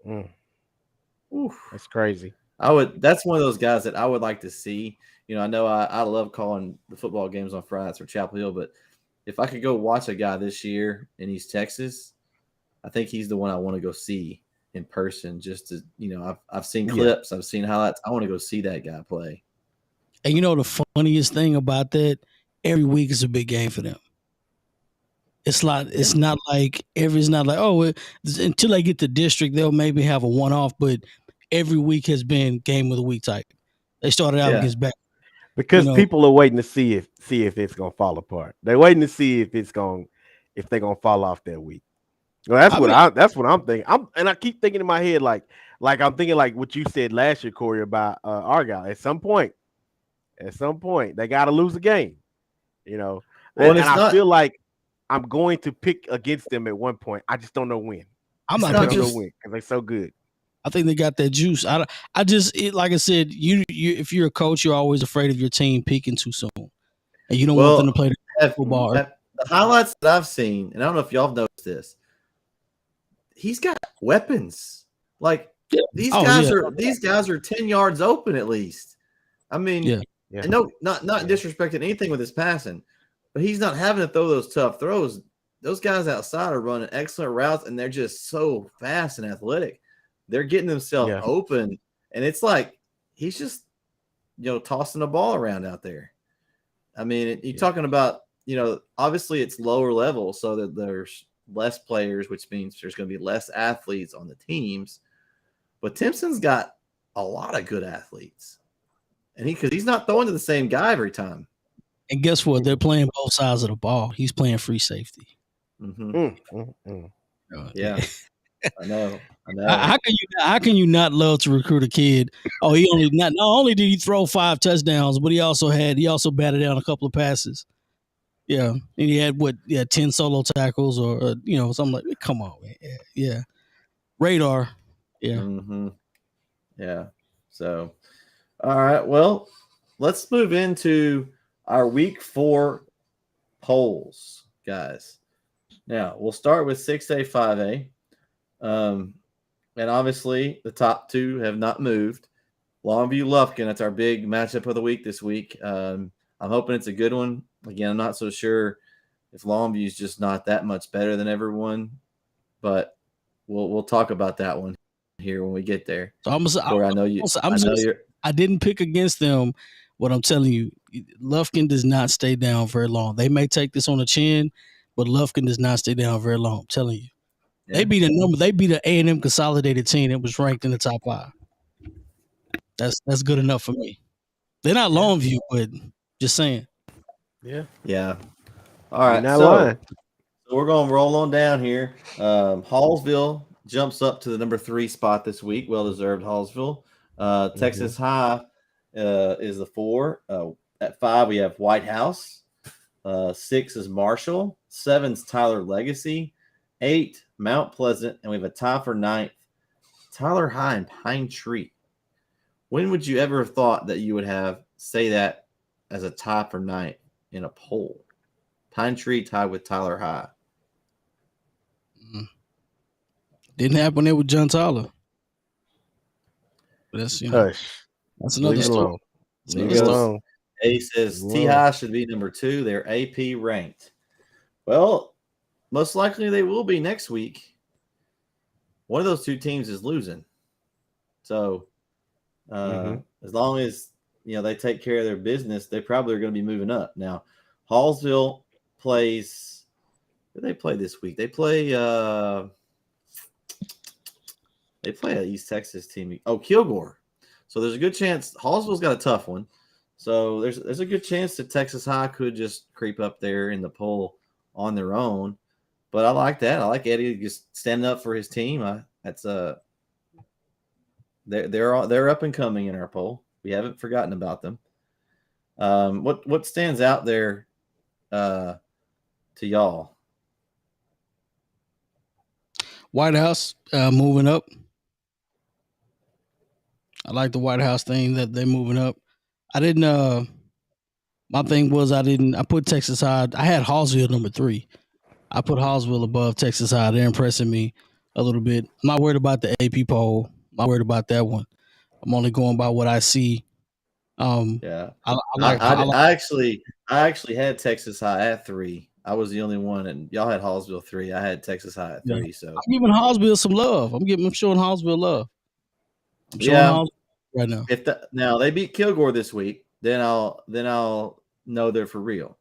That's crazy. That's one of those guys that I would like to see. I know I love calling the football games on Fridays for Chapel Hill, but if I could go watch a guy this year in East Texas, I think he's the one I want to go see in person. Just to, I've seen clips, I've seen highlights. I want to go see that guy play. And the funniest thing about that, every week is a big game for them. It's not. It's not like it's not like until they get to district they'll maybe have a one-off, but every week has been game of the week type. They started out against back because people are waiting to see if it's gonna fall apart. They're waiting to see if they're gonna fall off that week. Well, that's what I'm thinking. I keep thinking in my head like I'm thinking like what you said last year, Corey, about Argyle. At some point, they got to lose a game. Well, and I feel like I'm going to pick against them at one point. I just don't know when. I'm not picking because they're so good. I think they got that juice. Like I said, you if you're a coach, you're always afraid of your team peaking too soon, and you don't want them to play the football. The highlights that I've seen, and I don't know if y'all have noticed this, he's got weapons. Like these guys are 10 yards open at least. I mean, and not disrespecting anything with his passing, but he's not having to throw those tough throws. Those guys outside are running excellent routes, and they're just so fast and athletic. They're getting themselves open, and it's like he's just, tossing the ball around out there. I mean, you're talking about, obviously it's lower level, so that there's less players, which means there's going to be less athletes on the teams. But Timpson's got a lot of good athletes, and because he's not throwing to the same guy every time. And guess what? They're playing both sides of the ball. He's playing free safety. Yeah. I know. How can you not love to recruit a kid? Oh, not only did he throw 5 touchdowns, but he also batted down a couple of passes. Yeah, and he had 10 solo tackles or something like that. Come on, man. Yeah. Radar. Yeah. Yeah. So, all right. Well, let's move into our week 4 polls, guys. Now we'll start with 6A, 5A. And obviously the top 2 have not moved. Longview Lufkin, that's our big matchup of the week this week. I'm hoping it's a good one. Again, I'm not so sure if Longview is just not that much better than everyone, but we'll talk about that one here when we get there. So I didn't pick against them. What I'm telling you, Lufkin does not stay down very long. They may take this on the chin, but Lufkin does not stay down very long. I'm telling you. Yeah. They beat a A&M consolidated team that was ranked in the top 5. That's good enough for me. They're not Longview, but just saying. Yeah. All right. So we're going to roll on down here. Hallsville jumps up to the number 3 spot this week. Well-deserved Hallsville. Texas High is the 4. At 5, we have White House. 6 is Marshall. 7's Tyler Legacy. 8, Mount Pleasant. And we have a tie for 9th, Tyler High and Pine Tree. When would you ever have thought that you would say that as a tie for 9th in a poll? Pine Tree tied with Tyler High. Didn't happen there with John Tyler. But that's that's another story. A says T High should be number 2. They're AP ranked. Well, most likely they will be next week. One of those 2 teams is losing. So as long as they take care of their business, they probably are going to be moving up. Now, Hallsville plays. Who do they play this week? They play an East Texas team. Oh, Kilgore. So there's a good chance Hallsville's got a tough one. So there's a good chance that Texas High could just creep up there in the poll on their own. But I like that. I like Eddie just standing up for his team. They're up and coming in our poll. We haven't forgotten about them. What stands out there to y'all? White House moving up. I like the White House thing that they're moving up. I didn't. My thing was I put Texas High. I had Hallsville number 3. I put Hallsville above Texas High. They're impressing me a little bit. I'm not worried about the AP poll. I'm not worried about that one. I'm only going by what I see. Yeah, I I actually had Texas High at 3. I was the only one, and y'all had Hallsville 3. I had Texas High at 3. So I'm giving Hallsville some love. I'm showing Hallsville love. I'm showing Hallsville right now. If now they beat Kilgore this week, then I'll know they're for real.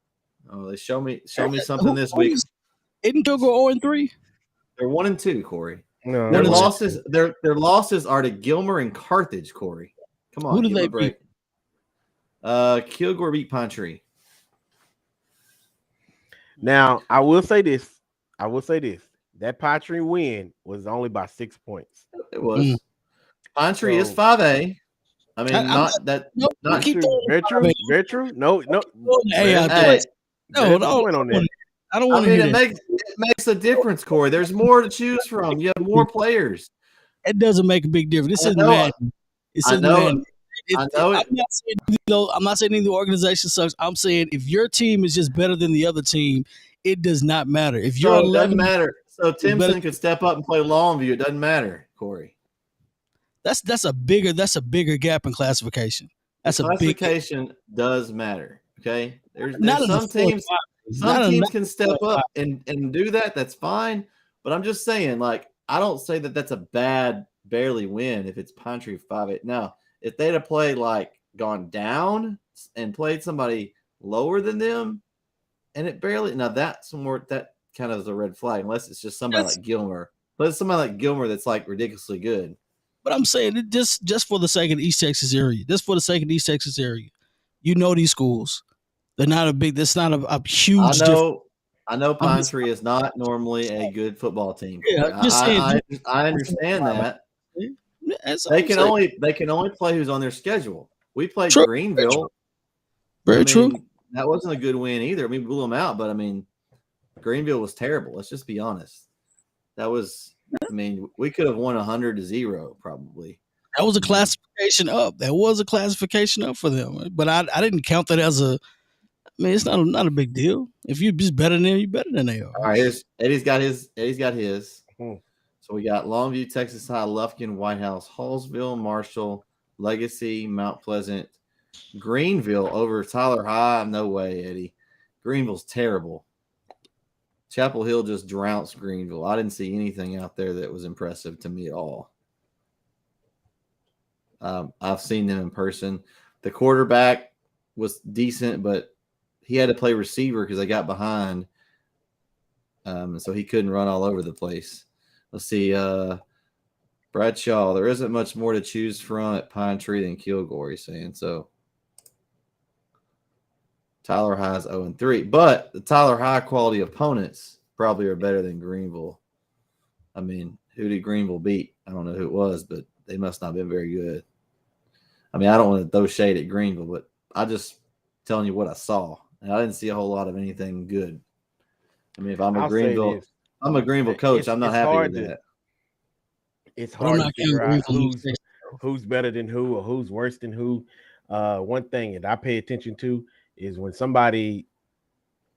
Oh, they show me something this week. Isn't Kilgore 0-3? They're 1-2, Corey. No, Their losses are to Gilmer and Carthage, Corey. Come on, Who did give they a break. Kilgore beat Pine Tree. Now I will say this. That Pine Tree win was only by 6 points. It was. Pine Tree is 5A. I mean, not true. Very true. No. Hey, I don't want to hear it makes a difference, Corey. There's more to choose from. You have more players. It doesn't make a big difference. This isn't Madden. I know it. I'm not saying the organization sucks. I'm saying if your team is just better than the other team, it does not matter. If you're 11, it doesn't matter. So Timpson could step up and play Longview. It doesn't matter, Corey. That's a bigger gap in classification. Classification does matter. Okay, there's some teams. Some teams can step up and do that. That's fine. But I'm just saying, like, I don't say that that's a bad barely win if it's Pine Tree 5-8. Now, if they'd have played gone down and played somebody lower than them, and it barely that kind of is a red flag, unless it's just somebody like Gilmer. But it's somebody like Gilmer that's like ridiculously good. But I'm saying it just for the sake of the East Texas area. You know these schools. They're not a big. That's not a huge. I know Pine Tree is not normally a good football team. Yeah, I understand that. They can only play who's on their schedule. We played Greenville. Very true. That wasn't a good win either. I mean, we blew them out, but I mean, Greenville was terrible. Let's just be honest. That was. I mean, we could have won 100-0 probably. That was a classification up. For them. But I didn't count that as a. I mean, it's not a big deal. If you're just better than them, you're better than they are. All right, Eddie's got his. So we got Longview, Texas High, Lufkin, White House, Hallsville, Marshall, Legacy, Mount Pleasant, Greenville over Tyler High. No way, Eddie. Greenville's terrible. Chapel Hill just trounced Greenville. I didn't see anything out there that was impressive to me at all. I've seen them in person. The quarterback was decent, but he had to play receiver because they got behind. So he couldn't run all over the place. Let's see. Bradshaw, there isn't much more to choose from at Pine Tree than Kilgore, he's saying. So Tyler High's 0-3. But the Tyler High quality opponents probably are better than Greenville. I mean, who did Greenville beat? I don't know who it was, but they must not have been very good. I mean, I don't want to throw shade at Greenville, but I just telling you what I saw. And I didn't see a whole lot of anything good. I mean, if I'm a Greenville coach, I'm not happy with that. It's hard to figure out who's better than who or who's worse than who. One thing that I pay attention to is when somebody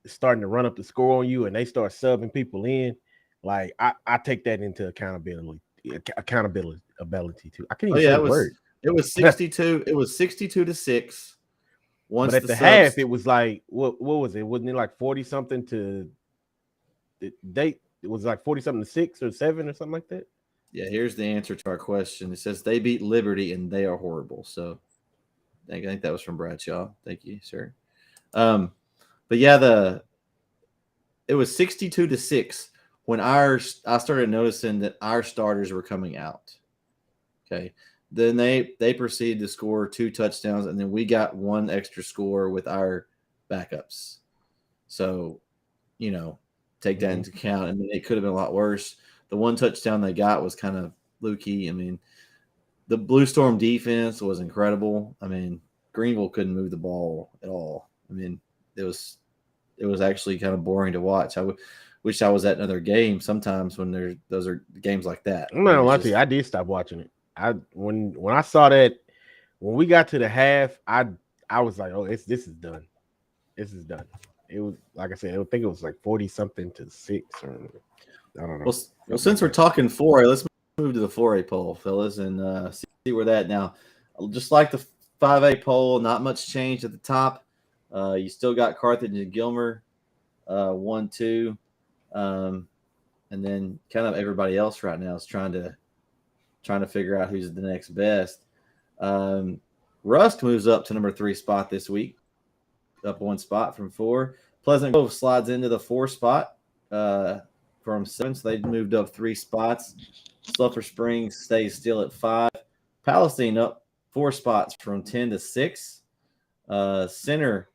is starting to run up the score on you and they start subbing people in, like I take that into accountability too. I can't even say the word. It was 62. It was 62-6. But at the half, it was like what was it? Wasn't it like 40-something to it was like 40-something to 6 or 7 or something like that? Yeah, here's the answer to our question. It says they beat Liberty and they are horrible. So I think that was from Bradshaw. Thank you, sir. But yeah, it was 62-6 when I started noticing that our starters were coming out. Okay. Then they proceeded to score 2 touchdowns, and then we got 1 extra score with our backups. So, take that into account. I mean, it could have been a lot worse. The 1 touchdown they got was kind of fluky. I mean, the Blue Storm defense was incredible. I mean, Greenville couldn't move the ball at all. I mean, it was actually kind of boring to watch. wish I was at another game sometimes when those are games like that. I'm not gonna lie to you. I did stop watching it. When I saw that, when we got to the half, I was like, oh, this is done. This is done. It was like I said, I think it was like 40-something to 6, or I don't know. Well, since we're talking 4A, let's move to the 4A poll, fellas, and see where that now. Just like the 5A poll, not much change at the top. You still got Carthage and Gilmer, 1, 2, and then kind of everybody else right now is trying to figure out who's the next best. Rusk moves up to number 3 spot this week, up 1 spot from 4. Pleasant Grove slides into the 4 spot from 7, so they moved up 3 spots. Sulphur Springs stays still at 5. Palestine up 4 spots from 10 to 6. Center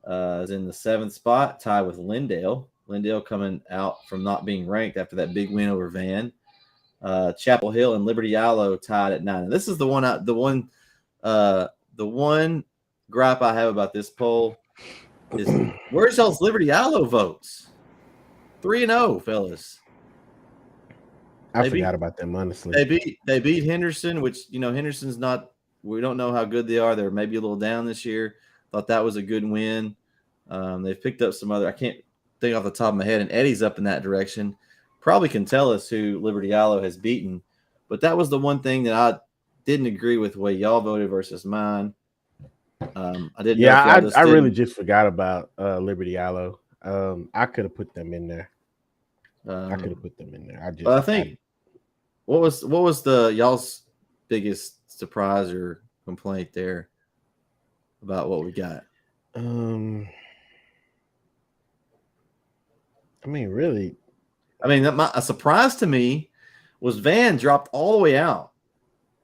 is in the 7th spot, tied with Lindale. Lindale coming out from not being ranked after that big win over Van. Chapel Hill and Liberty Allo tied at 9. And this is the one gripe I have about this poll is where's y'all's Liberty Allo votes? 3-0, fellas. I forgot about them, honestly. They beat Henderson, which Henderson's not. We don't know how good they are. They're maybe a little down this year. Thought that was a good win. They've picked up some other. I can't think off the top of my head. And Eddie's up in that direction. Probably can tell us who Liberty Allo has beaten. But that was the one thing that I didn't agree with the way y'all voted versus mine. I didn't. Yeah, I really just forgot about Liberty Allo. I could have put them in there. I think. What was the y'all's biggest surprise or complaint there about what we got? I mean, really. A surprise to me was Van dropped all the way out.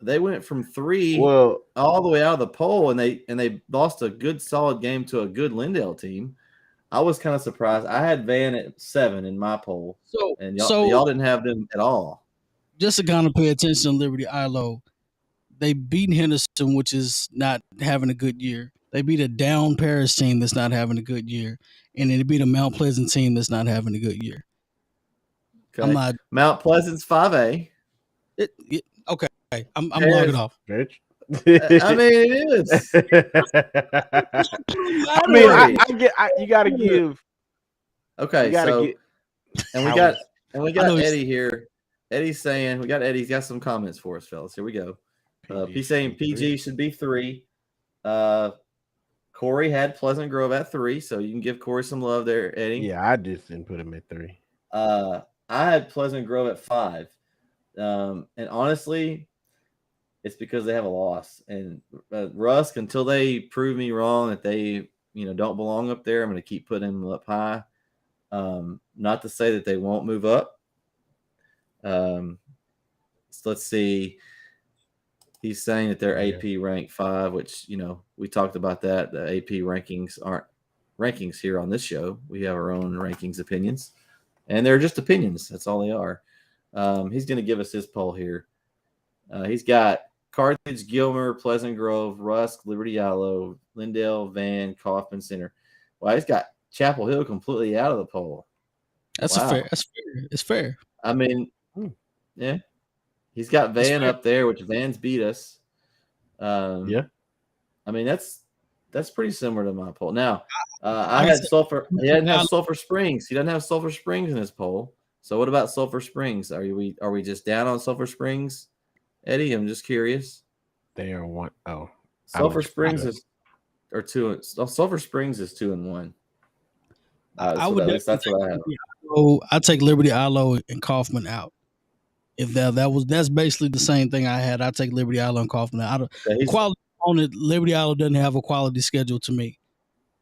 They went from 3 all the way out of the poll, and they lost a good solid game to a good Lindale team. I was kind of surprised. I had Van at 7 in my poll, and y'all didn't have them at all. Just to kind of pay attention to Liberty Ilo, they beat Henderson, which is not having a good year. They beat a down Paris team that's not having a good year, and then they beat a Mount Pleasant team that's not having a good year. Okay. Mount Pleasant's 5A. Okay, I'm logging off. Bitch. It is. You got to give. Okay, we got Eddie here. Eddie's saying Eddie's got some comments for us, fellas. Here we go. He's saying PG should be 3. Corey had Pleasant Grove at 3, so you can give Corey some love there, Eddie. Yeah, I just didn't put him at 3. I had Pleasant Grove at 5. And honestly, it's because they have a loss. And Rusk, until they prove me wrong that they, don't belong up there, I'm going to keep putting them up high. Not to say that they won't move up. So let's see. He's saying that they're AP ranked 5, which, we talked about that. The AP rankings aren't rankings here on this show. We have our own rankings opinions, and they're just opinions. That's all they are. He's going to give us his poll here. He's got Carthage, Gilmer, Pleasant Grove, Rusk, Liberty Allo, Lindale, Van, Kaufman Center. Well, he's got Chapel Hill completely out of the poll. That's fair. It's fair. Yeah. He's got Van up there, which Van's beat us. Yeah. That's pretty similar to my poll. Now, I had Sulphur. He doesn't have Sulphur Springs. He doesn't have Sulphur Springs in his poll. So what about Sulphur Springs? Are we just down on Sulphur Springs, Eddie? I'm just curious. They are 1. Oh, Sulphur Springs is 2. Sulphur Springs is 2 and 1. That's what I have. So I take Liberty Ilo and Kaufman out. If that's basically the same thing I had, I take Liberty Ilo and Kaufman out. Quality on it, Liberty Ilo doesn't have a quality schedule to me.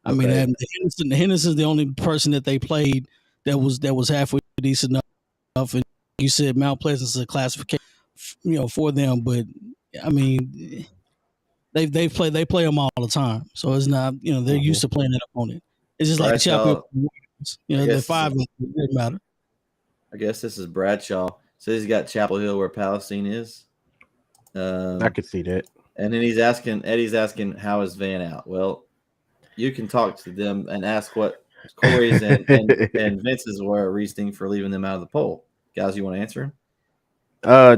I mean, Henderson's the only person that they played that was halfway decent enough. And you said Mount Pleasant's a classification, for them, but I mean, they play them all the time, so it's not they're used to playing that opponent. It's just like Chapel. The 5 doesn't matter. I guess this is Bradshaw. So he's got Chapel Hill where Palestine is. I could see that. And then Eddie's asking, how is Van out? Well, you can talk to them and ask what Corey's and Vince's were a reasoning for leaving them out of the poll. Guys, you want to answer?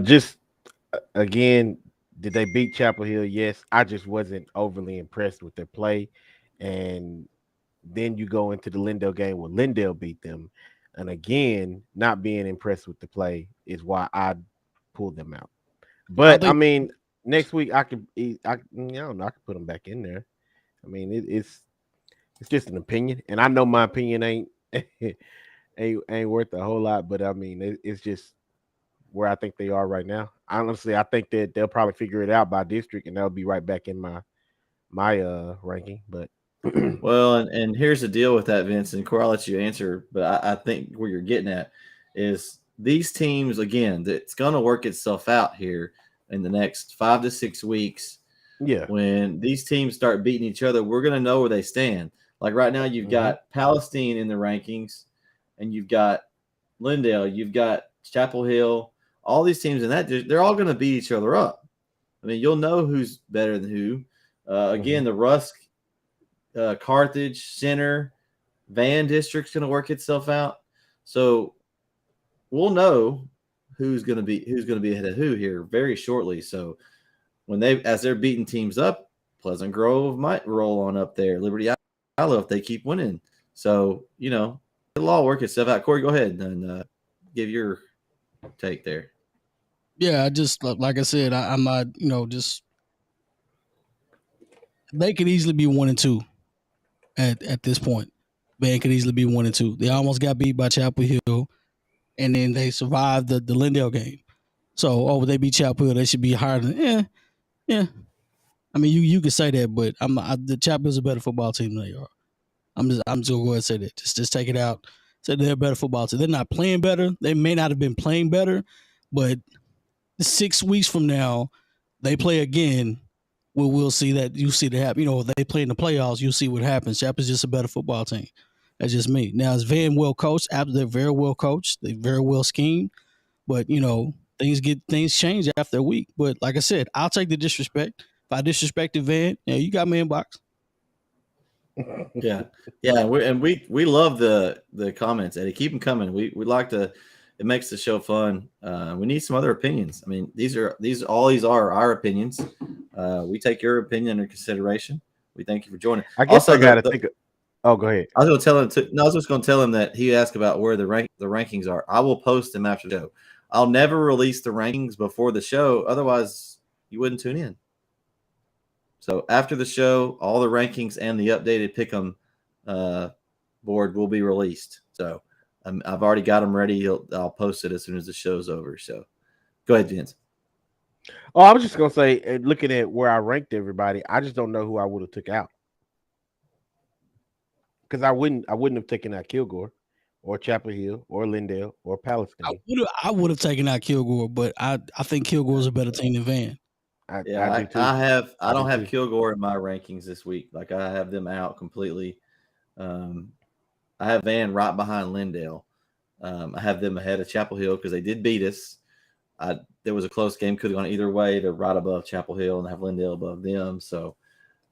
Just again, did they beat Chapel Hill? Yes. I just wasn't overly impressed with their play. And then you go into the Lindale game where Lindale beat them. And again, not being impressed with the play is why I pulled them out. But I mean, next week I don't know, I could put them back in there. I mean, it's just an opinion, and I know my opinion ain't ain't worth a whole lot, but I mean, it's just where I think they are right now. Honestly, I think that they'll probably figure it out by district, and they'll be right back in my ranking. But well, and here's the deal with that, Vince, and Corey, I'll let you answer, but I think where you're getting at is these teams, again, it's going to work itself out here in the next 5 to 6 weeks. Yeah. When these teams start beating each other, we're going to know where they stand. Like right now, you've got Palestine in the rankings, and you've got Lindale, you've got Chapel Hill, all these teams in that, they're all going to beat each other up. I mean, you'll know who's better than who. Again, the Rusk, Carthage, Center, Van district's going to work itself out. So we'll know who's going to be ahead of who here very shortly. So as they're beating teams up, Pleasant Grove might roll on up there. Liberty Isle if they keep winning. So it'll all work itself out. Corey, go ahead and give your take there. Yeah, I just like I said, I'm not, just they could easily be 1-2 at this point. Van could easily be 1-2. They almost got beat by Chapel Hill, and then they survived the Lindale game. So, would they beat Chapel Hill? They should be higher than yeah. I mean, you could say that, but the Chapel Hill's a better football team than they are. I'm just gonna go ahead and say that. Just take it out. Say they're a better football team. They're not playing better. They may not have been playing better, but 6 weeks from now, they play again. We'll see that. You see that happen. If they play in the playoffs, you'll see what happens. Chapel's just a better football team. That's just me. Now, is Van well coached? They're very well coached. They're very well schemed. But things change after a week. But like I said, I'll take the disrespect. If I disrespected Van, you got me in box. Yeah, we love the comments, Eddie. Keep them coming. We like to. It makes the show fun. We need some other opinions. I mean, these are our opinions. We take your opinion under consideration. We thank you for joining. I guess also, I got to think. Oh, go ahead. I was going to tell him. I was just going to tell him that he asked about where the rankings are. I will post them after the show. I'll never release the rankings before the show. Otherwise, you wouldn't tune in. So after the show, all the rankings and the updated pick'em board will be released. So I've already got them ready. I'll post it as soon as the show's over. So go ahead, Vince. Oh, I was just gonna say, looking at where I ranked everybody, I just don't know who I would have took out, because I wouldn't have taken out Kilgore, or Chapel Hill, or Lindale, or Palestine. I would have taken out Kilgore, but I think Kilgore's a better team than Van. I don't have Kilgore in my rankings this week. Like, I have them out completely. I have Van right behind Lindale. I have them ahead of Chapel Hill because they did beat us. There was a close game, could have gone either way. They're right above Chapel Hill and have Lindale above them. So,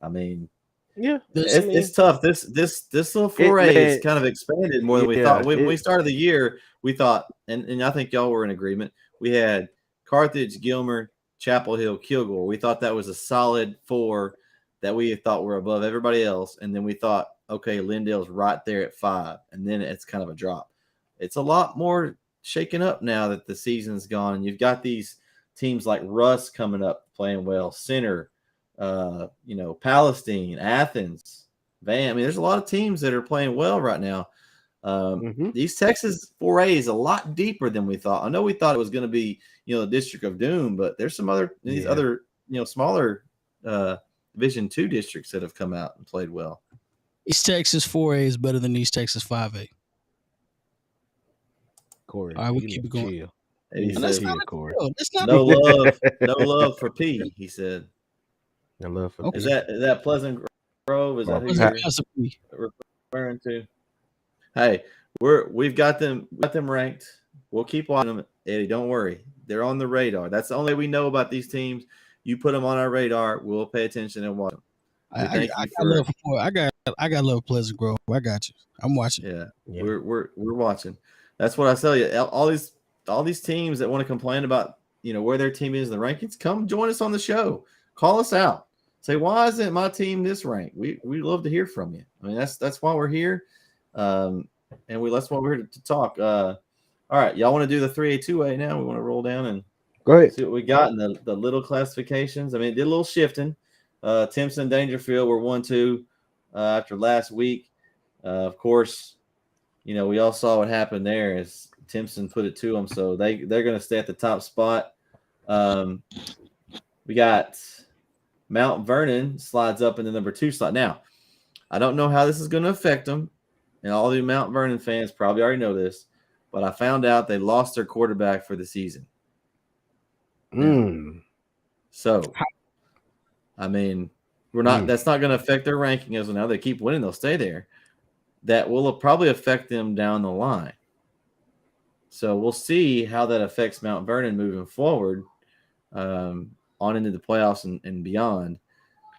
I mean, yeah, it's tough. This little foray is kind of expanded more than we thought. When we started the year, we thought, and I think y'all were in agreement. We had Carthage, Gilmer, Chapel Hill, Kilgore. We thought that was a solid 4 that we thought were above everybody else. And then we thought, okay, Lindale's right there at 5. And then it's kind of a drop. It's a lot more shaken up now that the season's gone. You've got these teams like Russ coming up playing well, Center, Palestine, Athens, Van. I mean, there's a lot of teams that are playing well right now. These Texas 4A is a lot deeper than we thought. I know we thought it was going to be, the District of Doom, but there's some other smaller Division 2 districts that have come out and played well. East Texas 4A is better than East Texas 5A. Corey, all right, we'll keep it going. He said, Corey. No love for P. He said, no love for. Okay. Is that Pleasant Grove? Is that who you're referring to? Hey, we've got them ranked. We'll keep watching them, Eddie. Don't worry, they're on the radar. That's the only way we know about these teams. You put them on our radar, we'll pay attention and watch them. I got got love Pleasant Grove. I got you. I'm watching. Yeah, Yeah. we're watching. That's what I tell you. All these teams that want to complain about where their team is in the rankings, come join us on the show. Call us out. Say, why isn't my team this ranked? We love to hear from you. I mean, that's why we're here, and that's why we're here to talk. All right, y'all want to do the 3A 2A now? We want to roll down and Go ahead. see what we got in the little classifications. I mean, it did a little shifting. Timpson, Dangerfield were 1-2 after last week. Of course, we all saw what happened there as Timpson put it to them, so they're going to stay at the top spot. We got Mount Vernon slides up in the number 2 slot. Now, I don't know how this is going to affect them, and all the Mount Vernon fans probably already know this, but I found out they lost their quarterback for the season. So, I mean, that's not going to affect their ranking as of now. They keep winning, they'll stay there. That will probably affect them down the line. So we'll see how that affects Mount Vernon moving forward on into the playoffs and beyond.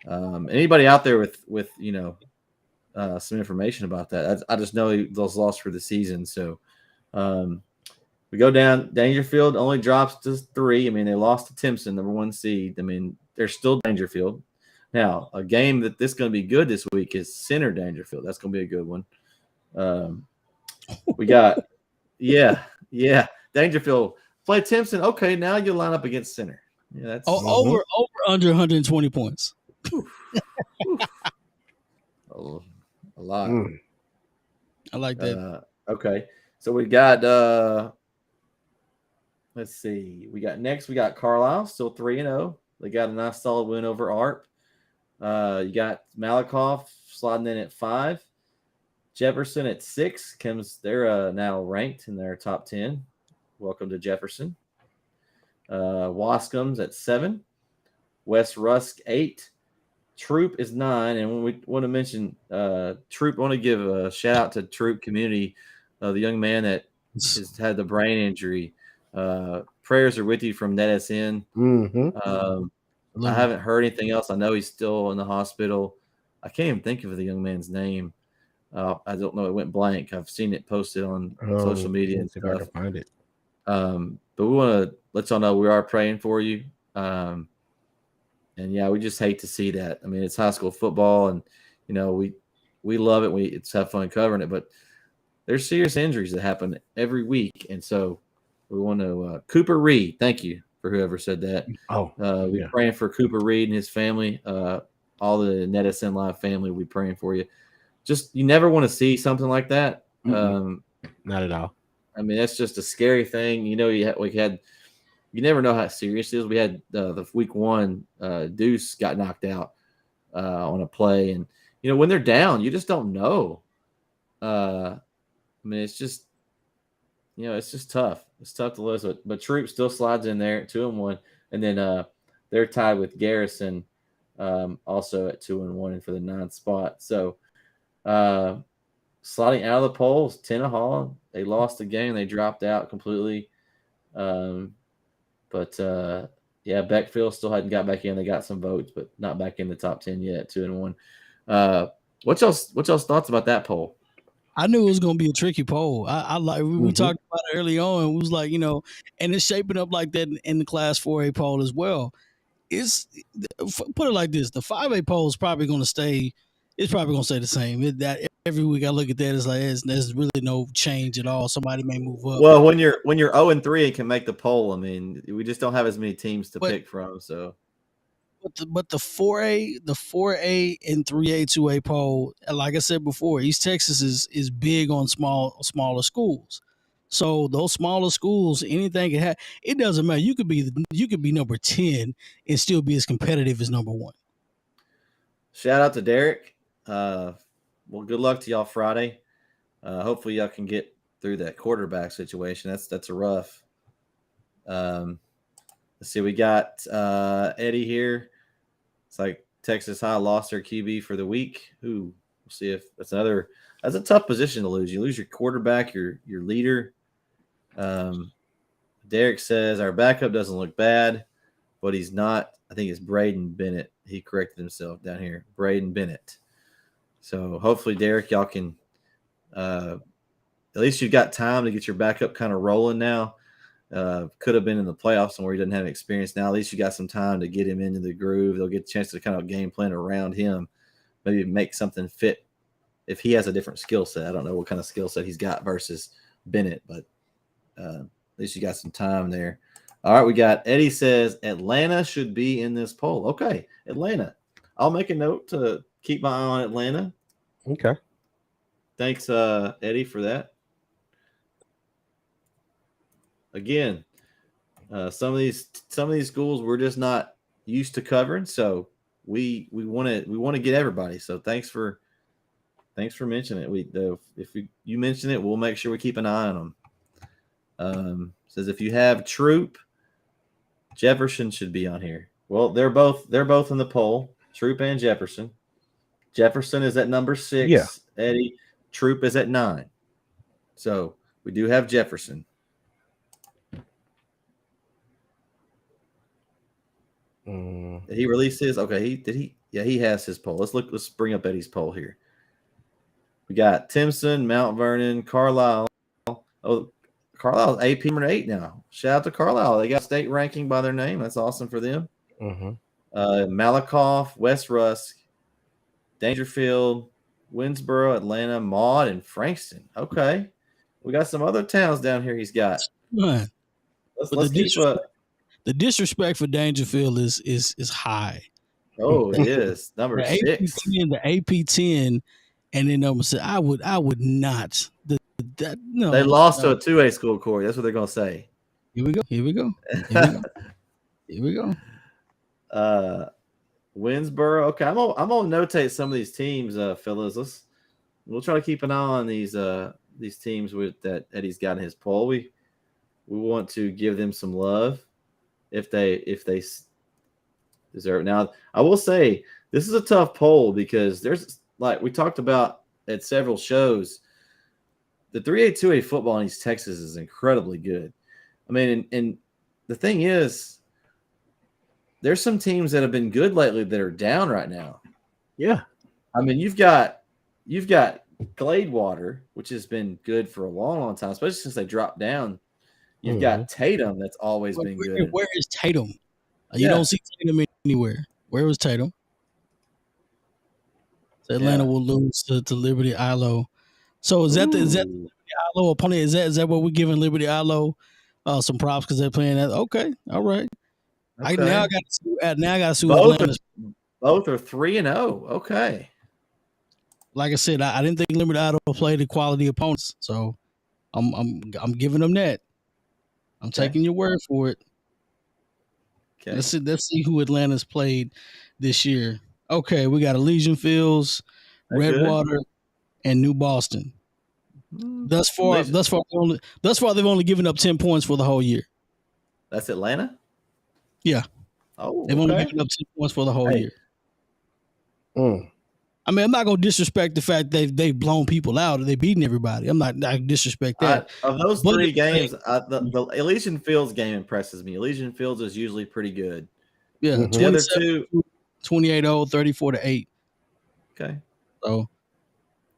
Anybody out there with some information about that? I just know those lost for the season. So we go down. Dangerfield only drops to 3. I mean, they lost to Timpson, number 1 seed. I mean, they're still Dangerfield. Now, a game that's going to be good this week is Center Dangerfield. That's going to be a good one. We got, yeah, Dangerfield play Timpson. Okay, now you line up against Center. Yeah, that's over under 120 points. a lot. I like that. Okay, so we got let's see. We got Carlisle still 3-0. They got a nice solid win over ARP. You got Malakoff sliding in at 5. Jefferson at 6. They're now ranked in their top 10. Welcome to Jefferson. Wascom's at 7. West Rusk 8. Troop is 9. And when we want to mention Troop, I want to give a shout out to Troop community, the young man that has had the brain injury. Prayers are with you from NETsn. I haven't heard anything else. I know he's still in the hospital. I can't even think of the young man's name. I don't know. It went blank. I've seen it posted on social media and stuff. I can find it. But we want to let y'all know we are praying for you. And yeah, we just hate to see that. I mean, it's high school football, and we love it. It's have fun covering it, but there's serious injuries that happen every week, and so we want to Cooper Reed. Thank you for whoever said that. We're praying for Cooper Reed and his family. All the NETsn Live family, we're praying for you. Just you never want to see something like that. Not at all. I mean, that's just a scary thing. You never know how serious it is. We had the week 1, Deuce got knocked out on a play, and when they're down, you just don't know. I mean, it's just tough. It's tough to lose, but Troop still slides in there at 2-1, and then they're tied with Garrison also at 2-1 for the 9th spot. So sliding out of the polls, Tenaha, they lost the game. They dropped out completely. But Beckfield still hadn't got back in. They got some votes, but not back in the top 10 yet. 2-1. What's y'all's thoughts about that poll? I knew it was going to be a tricky poll. We talked about it early on. It was like, and it's shaping up like that in the Class 4A poll as well. Put it like this: the 5A poll is probably going to stay. It's probably going to stay the same. Every week I look at that, it's like there's really no change at all. Somebody may move up. Well, when you're 0-3 and can make the poll, I mean, we just don't have as many teams to pick from. So, but the 4A and 3A 2A poll, like I said before, East Texas is big on smaller schools. So those smaller schools, anything can happen. It doesn't matter. You could be number 10 and still be as competitive as number 1. Shout out to Derek. Well, good luck to y'all Friday. Hopefully y'all can get through that quarterback situation. That's a rough. Let's see. We got Eddie here. It's like Texas High lost their QB for the week. We'll see if that's a tough position to lose. You lose your quarterback, your leader. Derek says our backup doesn't look bad, but he's not. I think it's Braden Bennett. He corrected himself down here. Braden Bennett. So hopefully, Derek, y'all can at least you've got time to get your backup kind of rolling now. Could have been in the playoffs somewhere he doesn't have experience now. At least you got some time to get him into the groove. They'll get a chance to kind of game plan around him, maybe make something fit if he has a different skill set. I don't know what kind of skill set he's got versus Bennett, but at least you got some time there. All right, we got Eddie says Atlanta should be in this poll. Okay, Atlanta. I'll make a note to keep my eye on Atlanta. Okay. Thanks, Eddie, for that. Again, some of these schools we're just not used to covering, so we want to get everybody. So thanks for mentioning it. If you mention it, we'll make sure we keep an eye on them. Says if you have Troop, Jefferson should be on here. Well, they're both in the poll. Troop and Jefferson. Jefferson is at number 6. Yeah. Eddie, Troop is at 9. So we do have Jefferson. Did he release his? Okay, he has his poll. Let's bring up Eddie's poll here. We got Timpson, Mount Vernon, Carlisle. Oh, Carlisle's AP number 8 now. Shout out to Carlisle. They got state ranking by their name. That's awesome for them. Malakoff, West Rusk, Dangerfield, Winsboro, Atlanta, Maud, and Frankston. Okay. We got some other towns down here he's got. Man. Let's keep the disrespect for Dangerfield is high. Oh, it is. Number 6. The AP 10, and then number 6. I would not. No. They lost to a 2A school, Corey. That's what they're gonna say. Here we go. Winsboro. Okay, I'm gonna notate some of these teams, fellas. We'll try to keep an eye on these teams that Eddie's got in his poll. We want to give them some love if they deserve it. Now, I will say this is a tough poll because there's, like we talked about at several shows, the 3A, 2A football in East Texas is incredibly good. I mean, and the thing is, there's some teams that have been good lately that are down right now. Yeah. I mean, you've got Gladewater, which has been good for a long, long time, especially since they dropped down. You've got Tatum, that's always been good. Where is Tatum? You don't see Tatum anywhere. Where was Tatum? So Atlanta will lose to Liberty Ilo. So is that the Liberty Ilo opponent? Is that what we're giving Liberty Ilo some props because they're playing that? Okay, all right. Okay. Now I got to see both are 3-0. Okay. Like I said, I didn't think Liberty Ilo played the quality opponents, so I'm giving them that. I'm taking your word for it. Okay. Let's see who Atlanta's played this year. Okay, we got Elysian Fields, Redwater, and New Boston. Thus far, they've only given up 10 points for the whole year. That's Atlanta? Yeah. Oh, they've only given up 10 points for the whole year. I mean, I'm not gonna disrespect the fact they've blown people out and they've beaten everybody. I'm not disrespect that. Of those 3 games, the Elysian Fields game impresses me. Elysian Fields is usually pretty good. Yeah, the other 2, 28-0, 34-8. Okay. So,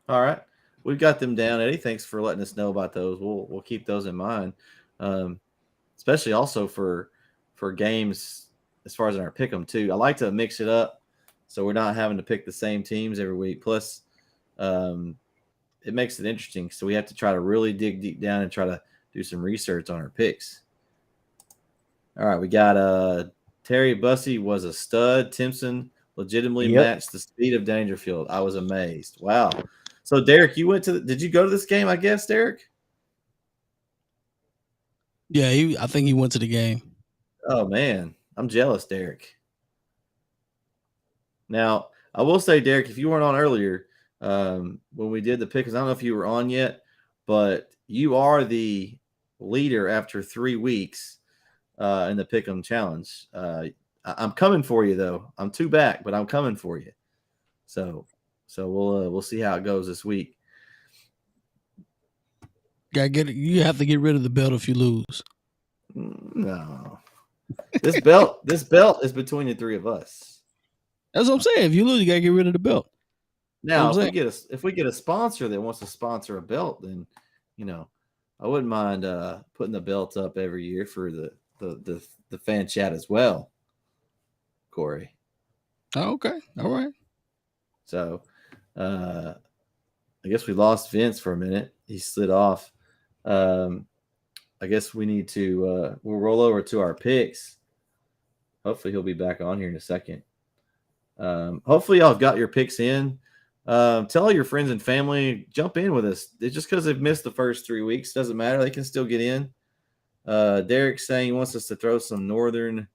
all right, we've got them down. Eddie, thanks for letting us know about those. We'll keep those in mind, especially also for games as far as in our pick 'em too. I like to mix it up so we're not having to pick the same teams every week. Plus, it makes it interesting. So we have to try to really dig deep down and try to do some research on our picks. All right, we got Terry Bussey was a stud. Timpson legitimately matched the speed of Dangerfield. I was amazed. Wow. So Derek, you went to did you go to this game, I guess, Derek? Yeah, I think he went to the game. Oh man, I'm jealous, Derek. Now, I will say, Derek, if you weren't on earlier, when we did the pick, I don't know if you were on yet, but you are the leader after 3 weeks in the Pick'em Challenge. I'm coming for you, though. I'm 2 back, but I'm coming for you. So we'll see how it goes this week. You have to get rid of the belt if you lose. No. This belt is between the 3 of us. That's what I'm saying. If you lose, you gotta get rid of the belt. Now, I'm if we get a sponsor that wants to sponsor a belt, then I wouldn't mind putting the belt up every year for the fan chat as well, Corey. Oh, okay. All right. So, I guess we lost Vince for a minute. He slid off. I guess we need to we'll roll over to our picks. Hopefully he'll be back on here in a second. Hopefully y'all have got your picks in. Tell all your friends and family, jump in with us. It's just because they've missed the first 3 weeks doesn't matter. They can still get in. Derek's saying he wants us to throw some Northern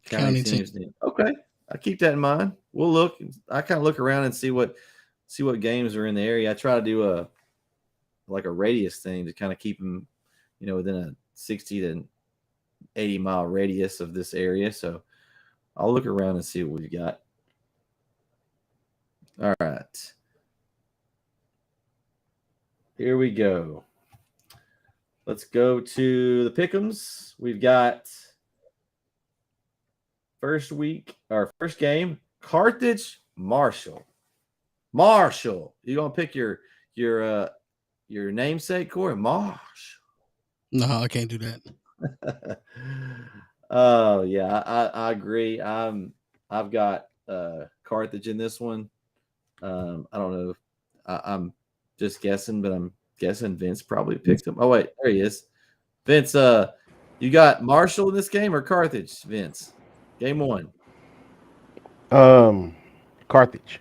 County teams in. Okay, I keep that in mind. We'll look. I kind of look around and see what games are in the area. I try to do a radius thing to kind of keep them, within a 60 to 80 mile radius of this area. So I'll look around and see what we've got. All right. Here we go. Let's go to the pick'ems. We've got first game, Carthage, Marshall. Marshall. You gonna pick your namesake, Corey? Marshall. No, I can't do that. Oh yeah, I agree. I've got Carthage in this one. I don't know. I'm just guessing, but I'm guessing Vince probably picked him. Oh wait, there he is. Vince, you got Marshall in this game or Carthage, Vince? Game 1. Carthage.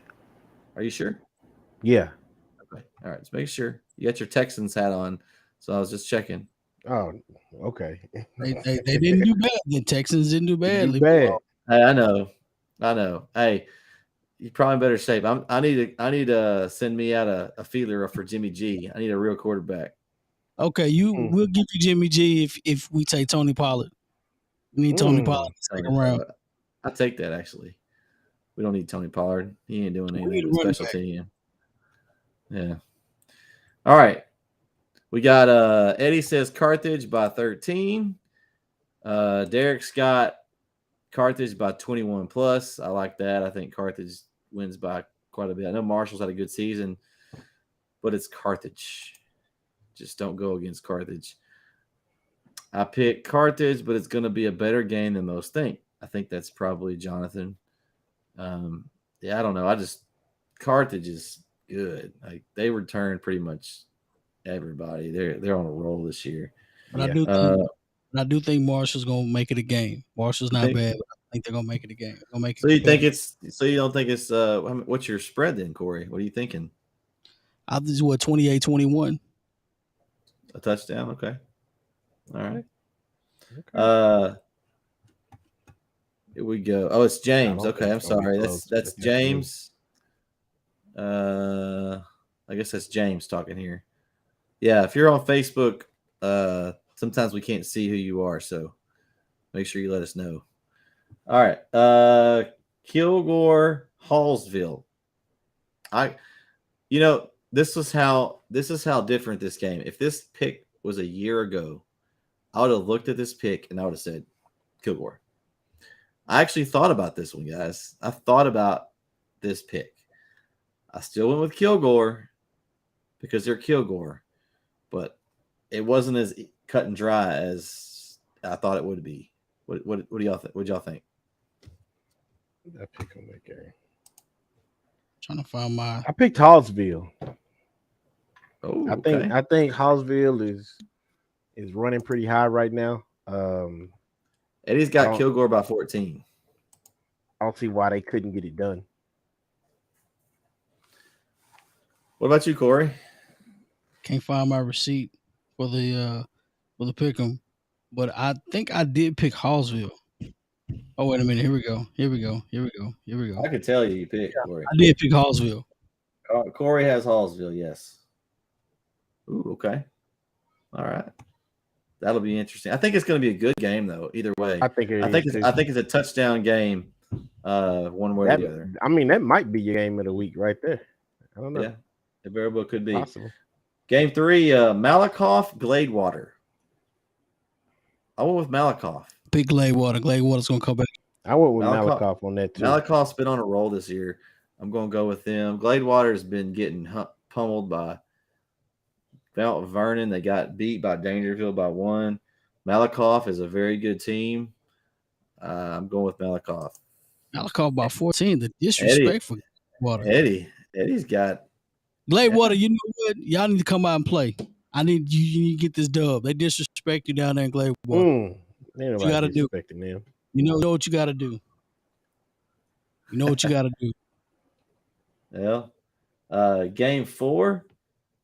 Are you sure? Yeah. Okay. All right. Let's make sure. You got your Texans hat on, so I was just checking. Oh, okay. They didn't do bad. The Texans didn't do badly. Bad. Hey, I know. Hey, you probably better shape. I need to send me out a feeler for Jimmy G. I need a real quarterback. Okay, we'll give you Jimmy G if we take Tony Pollard. We need Tony Pollard in the second round. I take that actually. We don't need Tony Pollard. He ain't doing anything with special team. Yeah. All right. We got Eddie says Carthage by 13. Derek's got Carthage by 21 plus. I like that. I think Carthage wins by quite a bit. I know Marshall's had a good season, but it's Carthage. Just don't go against Carthage. I pick Carthage, but it's going to be a better game than most think. I think that's probably Jonathan. Yeah, I don't know. Carthage is good. Like they return pretty much everybody. They're on a roll this year. But I do think Marshall's gonna make it a game. Marshall's not bad, but I think they're gonna make it a game. So you don't think it's what's your spread then, Corey? What are you thinking? I think it's 28-21. A touchdown, okay. All right. Okay. Here we go. Oh, it's James. Okay, I'm sorry. That's James. I guess that's James talking here. Yeah, if you're on Facebook, sometimes we can't see who you are, so make sure you let us know. All right. Kilgore, Hallsville. This is how different this game. If this pick was a year ago, I would have looked at this pick and I would have said Kilgore. I actually thought about this one, guys. I thought about this pick. I still went with Kilgore because they're Kilgore, but it wasn't as cut and dry as I thought it would be. What do y'all think? What y'all think? That pick on that game. Trying to find my. I picked Hallsville. Oh, I think Hallsville is running pretty high right now. Eddie's got Kilgore by 14. I don't see why they couldn't get it done. What about you, Corey? Can't find my receipt for the pick'em, but I think I did pick Hallsville. Oh, wait a minute. Here we go. I could tell you picked Corey. I did pick Hallsville. Corey has Hallsville, yes. Ooh, okay. All right. That'll be interesting. I think it's going to be a good game, though. Either way, I think it's a touchdown game, one way or the other. I mean, that might be your game of the week right there. I don't know. Yeah, it very well could be. Possible. Game 3, Malakoff, Gladewater. I went with Malakoff. Pick Gladewater. Gladewater's going to come back. I went with Malakoff on that too. Malakoff's been on a roll this year. I'm going to go with them. Gladewater's been getting pummeled by Mount Vernon. They got beat by Dangerfield by 1. Malakoff is a very good team. I'm going with Malakoff. Malakoff by 14. The Eddie, disrespect for Gladewater. Eddie's got Gladewater, you know what? Y'all need to come out and play. I need you need to get this dub. They disrespect you down there in Gladewater. Ain't You nobody gotta do. disrespecting them. You know what you gotta do. You know what you gotta do. Well, game 4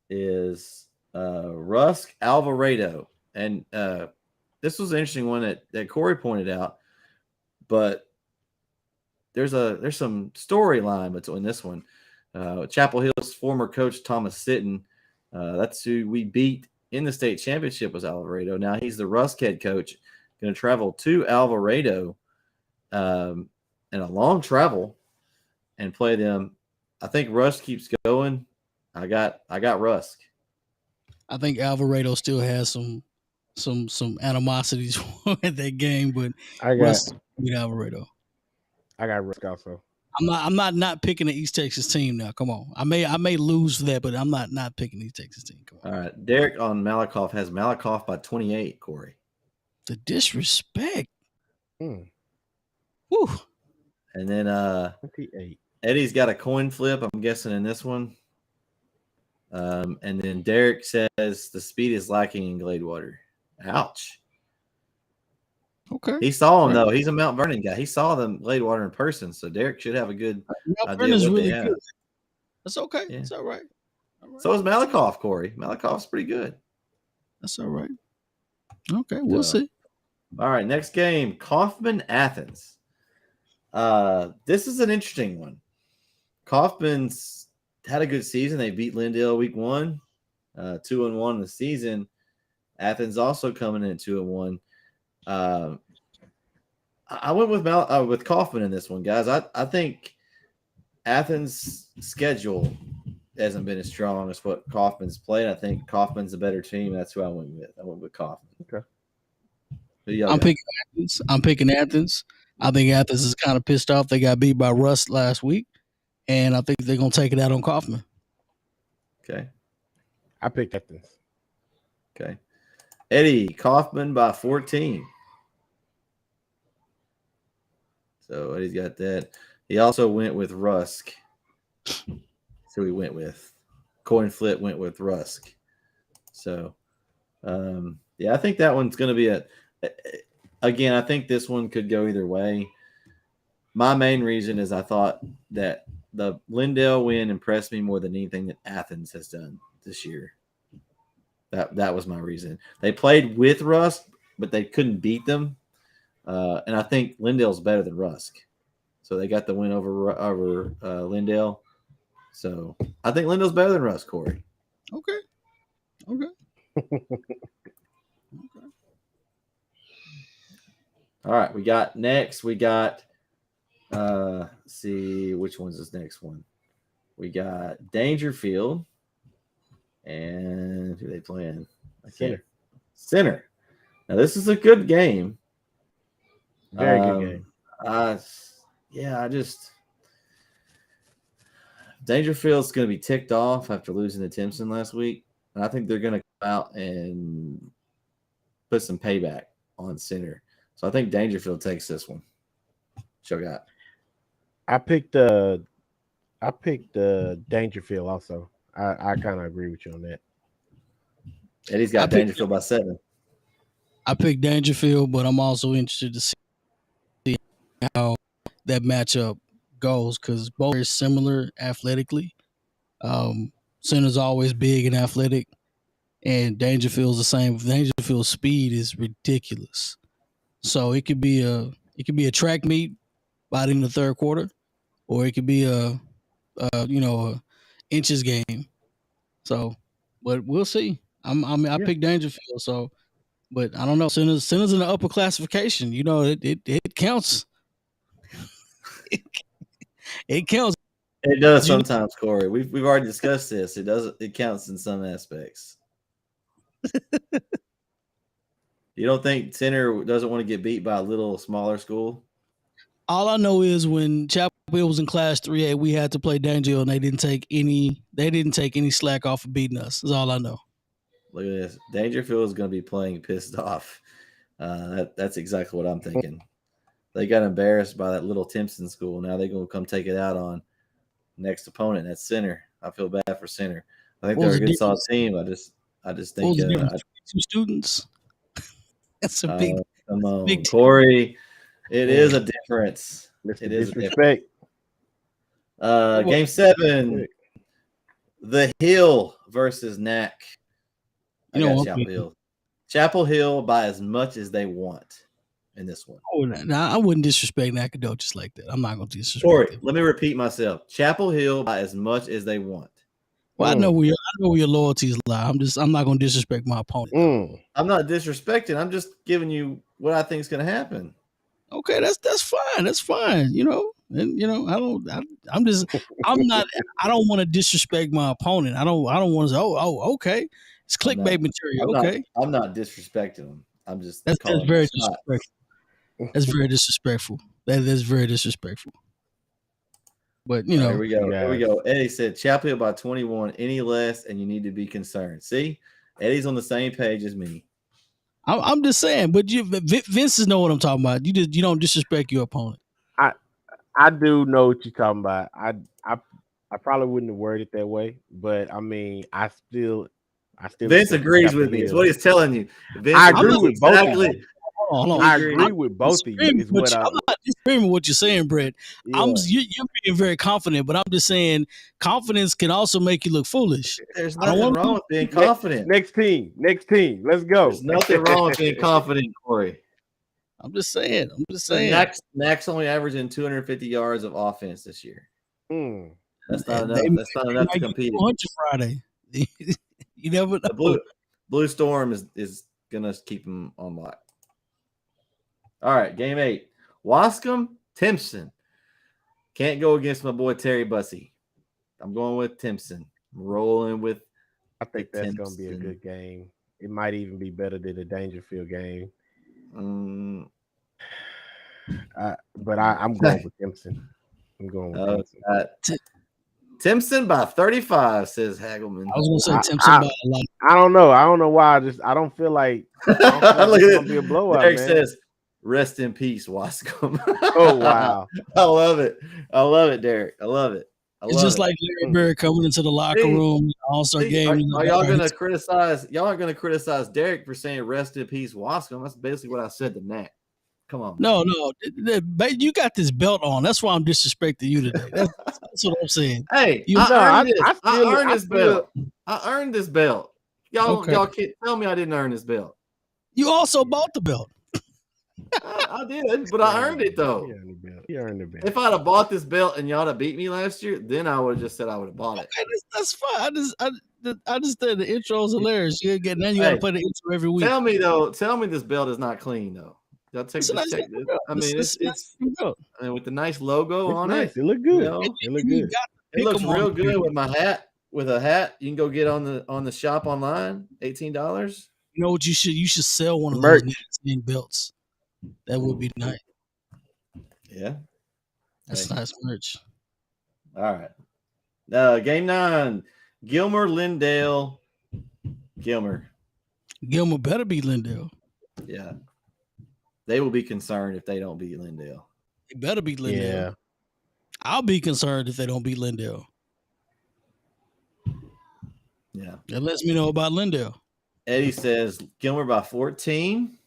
is Rusk Alvarado. And this was an interesting one that Corey pointed out, but there's some storyline between this one. Chapel Hill's former coach Thomas Sitton, that's who we beat in the state championship, was Alvarado. Now he's the Rusk head coach, going to travel to Alvarado in a long travel and play them. I think Rusk keeps going. I got Rusk. I think Alvarado still has some animosities at that game, but Rusk beat Alvarado. I got Rusk also. I'm not picking the East Texas team now. Come on. I may lose for that, but I'm not picking the East Texas team. Come on. All right. Derek on Malakoff has Malakoff by 28, Corey. The disrespect. Whew. And then 28. Eddie's got a coin flip, I'm guessing, in this one. And then Derek says the speed is lacking in Gladewater. Ouch. Okay. He saw him, though. He's a Mount Vernon guy. He saw them Gladewater in person, so Derek should have a good Mount idea Vernon's what really they have. good. That's okay. Yeah. That's all right. So is Malakoff, Corey. Malakoff's pretty good. That's all right. Okay, we'll see. All right, next game, Kaufman Athens. This is an interesting one. Kaufman's had a good season. They beat Lindale week 1, 2-1 in the season. Athens also coming in at 2-1. I went with Kaufman in this one, guys. I think Athens' schedule hasn't been as strong as what Kaufman's played. I think Kaufman's a better team. That's who I went with. I went with Kaufman. Okay. I'm picking Athens. I think Athens is kind of pissed off. They got beat by Russ last week, and I think they're going to take it out on Kaufman. Okay. I picked Athens. Okay. Eddie, Kaufman by 14. So Eddie's got that. He also went with Rusk. So he went with. Coin flip went with Rusk. So, I think that one's going to be again, I think this one could go either way. My main reason is I thought that the Lindale win impressed me more than anything that Athens has done this year. That was my reason. They played with Rusk, but they couldn't beat them. And I think Lindale's better than Rusk. So they got the win over Lindale. So I think Lindale's better than Rusk, Corey. Okay. All right, we got see which one's this next one. We got Dangerfield and who they playing? Center. Now this is a good game. Very good game. Dangerfield's going to be ticked off after losing to Timpson last week. And I think they're going to come out and put some payback on Center. So I think Dangerfield takes this one. What y'all got? I picked Dangerfield also. I kind of agree with you on that. Eddie's got Dangerfield by 7. I picked Dangerfield, but I'm also interested to see how that matchup goes because both are similar athletically. Center's always big and athletic, and Dangerfield's the same. Dangerfield's speed is ridiculous. So it could be a track meet by the end of the third quarter, or it could be a inches game. So, but we'll see. I picked Dangerfield. So, but I don't know. Center's in the upper classification. You know, it counts. It counts. It does sometimes, Corey. We've already discussed this. It does. It counts in some aspects. You don't think Center doesn't want to get beat by a little smaller school? All I know is when Chapel Hill was in Class 3A, we had to play Dangerfield, and they didn't take any slack off of beating us. That's all I know. Look at this. Dangerfield is going to be playing pissed off. That's exactly what I'm thinking. They got embarrassed by that little Timpson school. Now they're going to come take it out on next opponent. That's Center. I feel bad for Center. I think they're a good solid team. I just think. Two students. That's a big. Come on, big Corey. It is a difference. It is disrespect. Game 7, the Hill versus Knack. I got Chapel Hill. Chapel Hill by as much as they want in this one. Oh, I wouldn't disrespect Nacogdoches like that. I'm not going to disrespect Corey, them. let me repeat myself. Chapel Hill by as much as they want. Well, I know where your loyalties lie. I'm not going to disrespect my opponent. I'm not disrespecting. I'm just giving you what I think is going to happen. Okay, that's fine. That's fine. You know, and I don't want to disrespect my opponent. I don't want to say, okay. It's clickbait material. I'm not disrespecting them. I'm just that's very disrespectful. That's very disrespectful. That is very disrespectful. But here we go. Here we go. Eddie said Chapel Hill by 21. Any less, and you need to be concerned. See, Eddie's on the same page as me. I'm just saying, but Vince know what I'm talking about. You don't disrespect your opponent. I do know what you're talking about. I probably wouldn't have worded it that way, but I mean, I still. Vince agrees with me. It's what he's telling you. Vince I agree with both of you. Hold on. I agree with both of you. I'm not disagreeing with what you're saying, Brett. Yeah. You're being very confident, but I'm just saying confidence can also make you look foolish. There's nothing wrong with being confident. Next team. Let's go. There's nothing wrong with being confident, Corey. I'm just saying. Max only averaging 250 yards of offense this year. That's not enough. That's not enough to compete. Friday. You never know. The Blue Storm is gonna keep them on lock. All right, game 8. Wascom, Timpson. Can't go against my boy Terry Bussey. I'm going with Timpson. I'm rolling with. I think that's gonna be a good game. It might even be better than the Dangerfield game. But I'm going with Timpson. I'm going with Timpson. Timpson by 35, says Hagelman. I was going to say Timpson by a lot. I don't know. I don't know why. I don't feel like it's going to be a blowout, Derek man. says, rest in peace, Wascom. Oh, wow. I love it. I love it, Derek. I love it. It's just like Larry Bird coming into the locker room, All-Star game. Are y'all going to criticize? Y'all aren't going to criticize Derek for saying rest in peace, Wascom. That's basically what I said to Nat. Come on. No. You got this belt on. That's why I'm disrespecting you today. That's what I'm saying. Hey, I earned this belt. I earned this belt. Y'all can't tell me I didn't earn this belt. You also bought the belt. I did, but I earned it though. He earned the belt. If I'd have bought this belt and y'all have beat me last year, then I would have just said I would have bought it. Okay, that's fine. I just said the intro is hilarious. You got to play the intro every week. Tell me this belt is not clean though. Y'all check this. I mean, it's with the nice logo on it. It look good. It look good. It looks real good with my hat. With a hat, you can go get on the shop online. $18. You know what you should? You should sell one of those NETsn belts. That would be nice. Yeah, that's nice merch. All right. Game 9. Gilmer, Lindale. Gilmer better be Lindale. Yeah. They will be concerned if they don't beat Lindale. It better be Lindale. Yeah. I'll be concerned if they don't beat Lindale. Yeah. That lets me know about Lindale. Eddie says Gilmer by 14.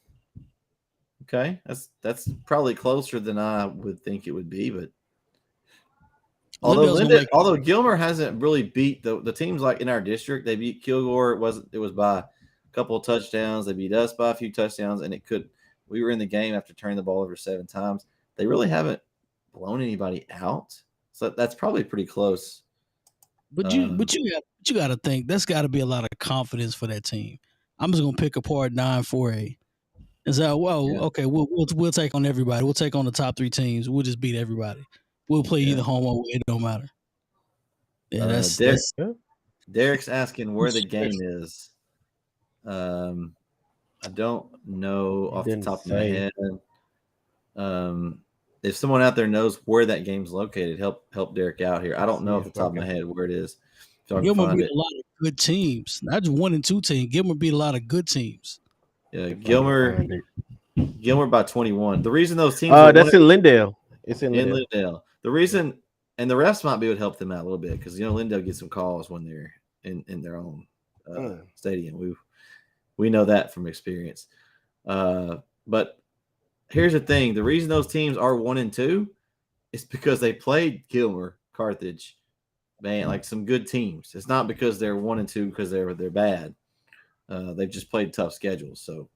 Okay. That's probably closer than I would think it would be, but although Gilmer hasn't really beat the teams like in our district, they beat Kilgore. It was by a couple of touchdowns. They beat us by a few touchdowns, and we were in the game after turning the ball over 7 times. They really haven't blown anybody out. So that's probably pretty close. But you got to think that's got to be a lot of confidence for that team. I'm just gonna pick apart 9-4A. And say, okay, we'll take on everybody. We'll take on the top 3 teams. We'll just beat everybody. We'll play either home or away. It don't matter. Yeah, Derek's asking where the game is. I don't know off the top of my head. if someone out there knows where that game's located, help Derek out here. I don't know off the top of my head where it is. So I can Gilmer find beat it. a lot of good teams, not just 1 and 2 teams. Gilmer beat a lot of good teams. Yeah, Gilmer by 21. The reason those teams that's in Lindale. It's in Lindale. The reason, and the refs might be able to help them out a little bit because Lindale gets some calls when they're in their own stadium. We know that from experience. But here's the thing: the reason those teams are 1 and 2 is because they played Gilmer, Carthage, man, like some good teams. It's not because they're 1 and 2 because they're bad. They've just played tough schedules. So,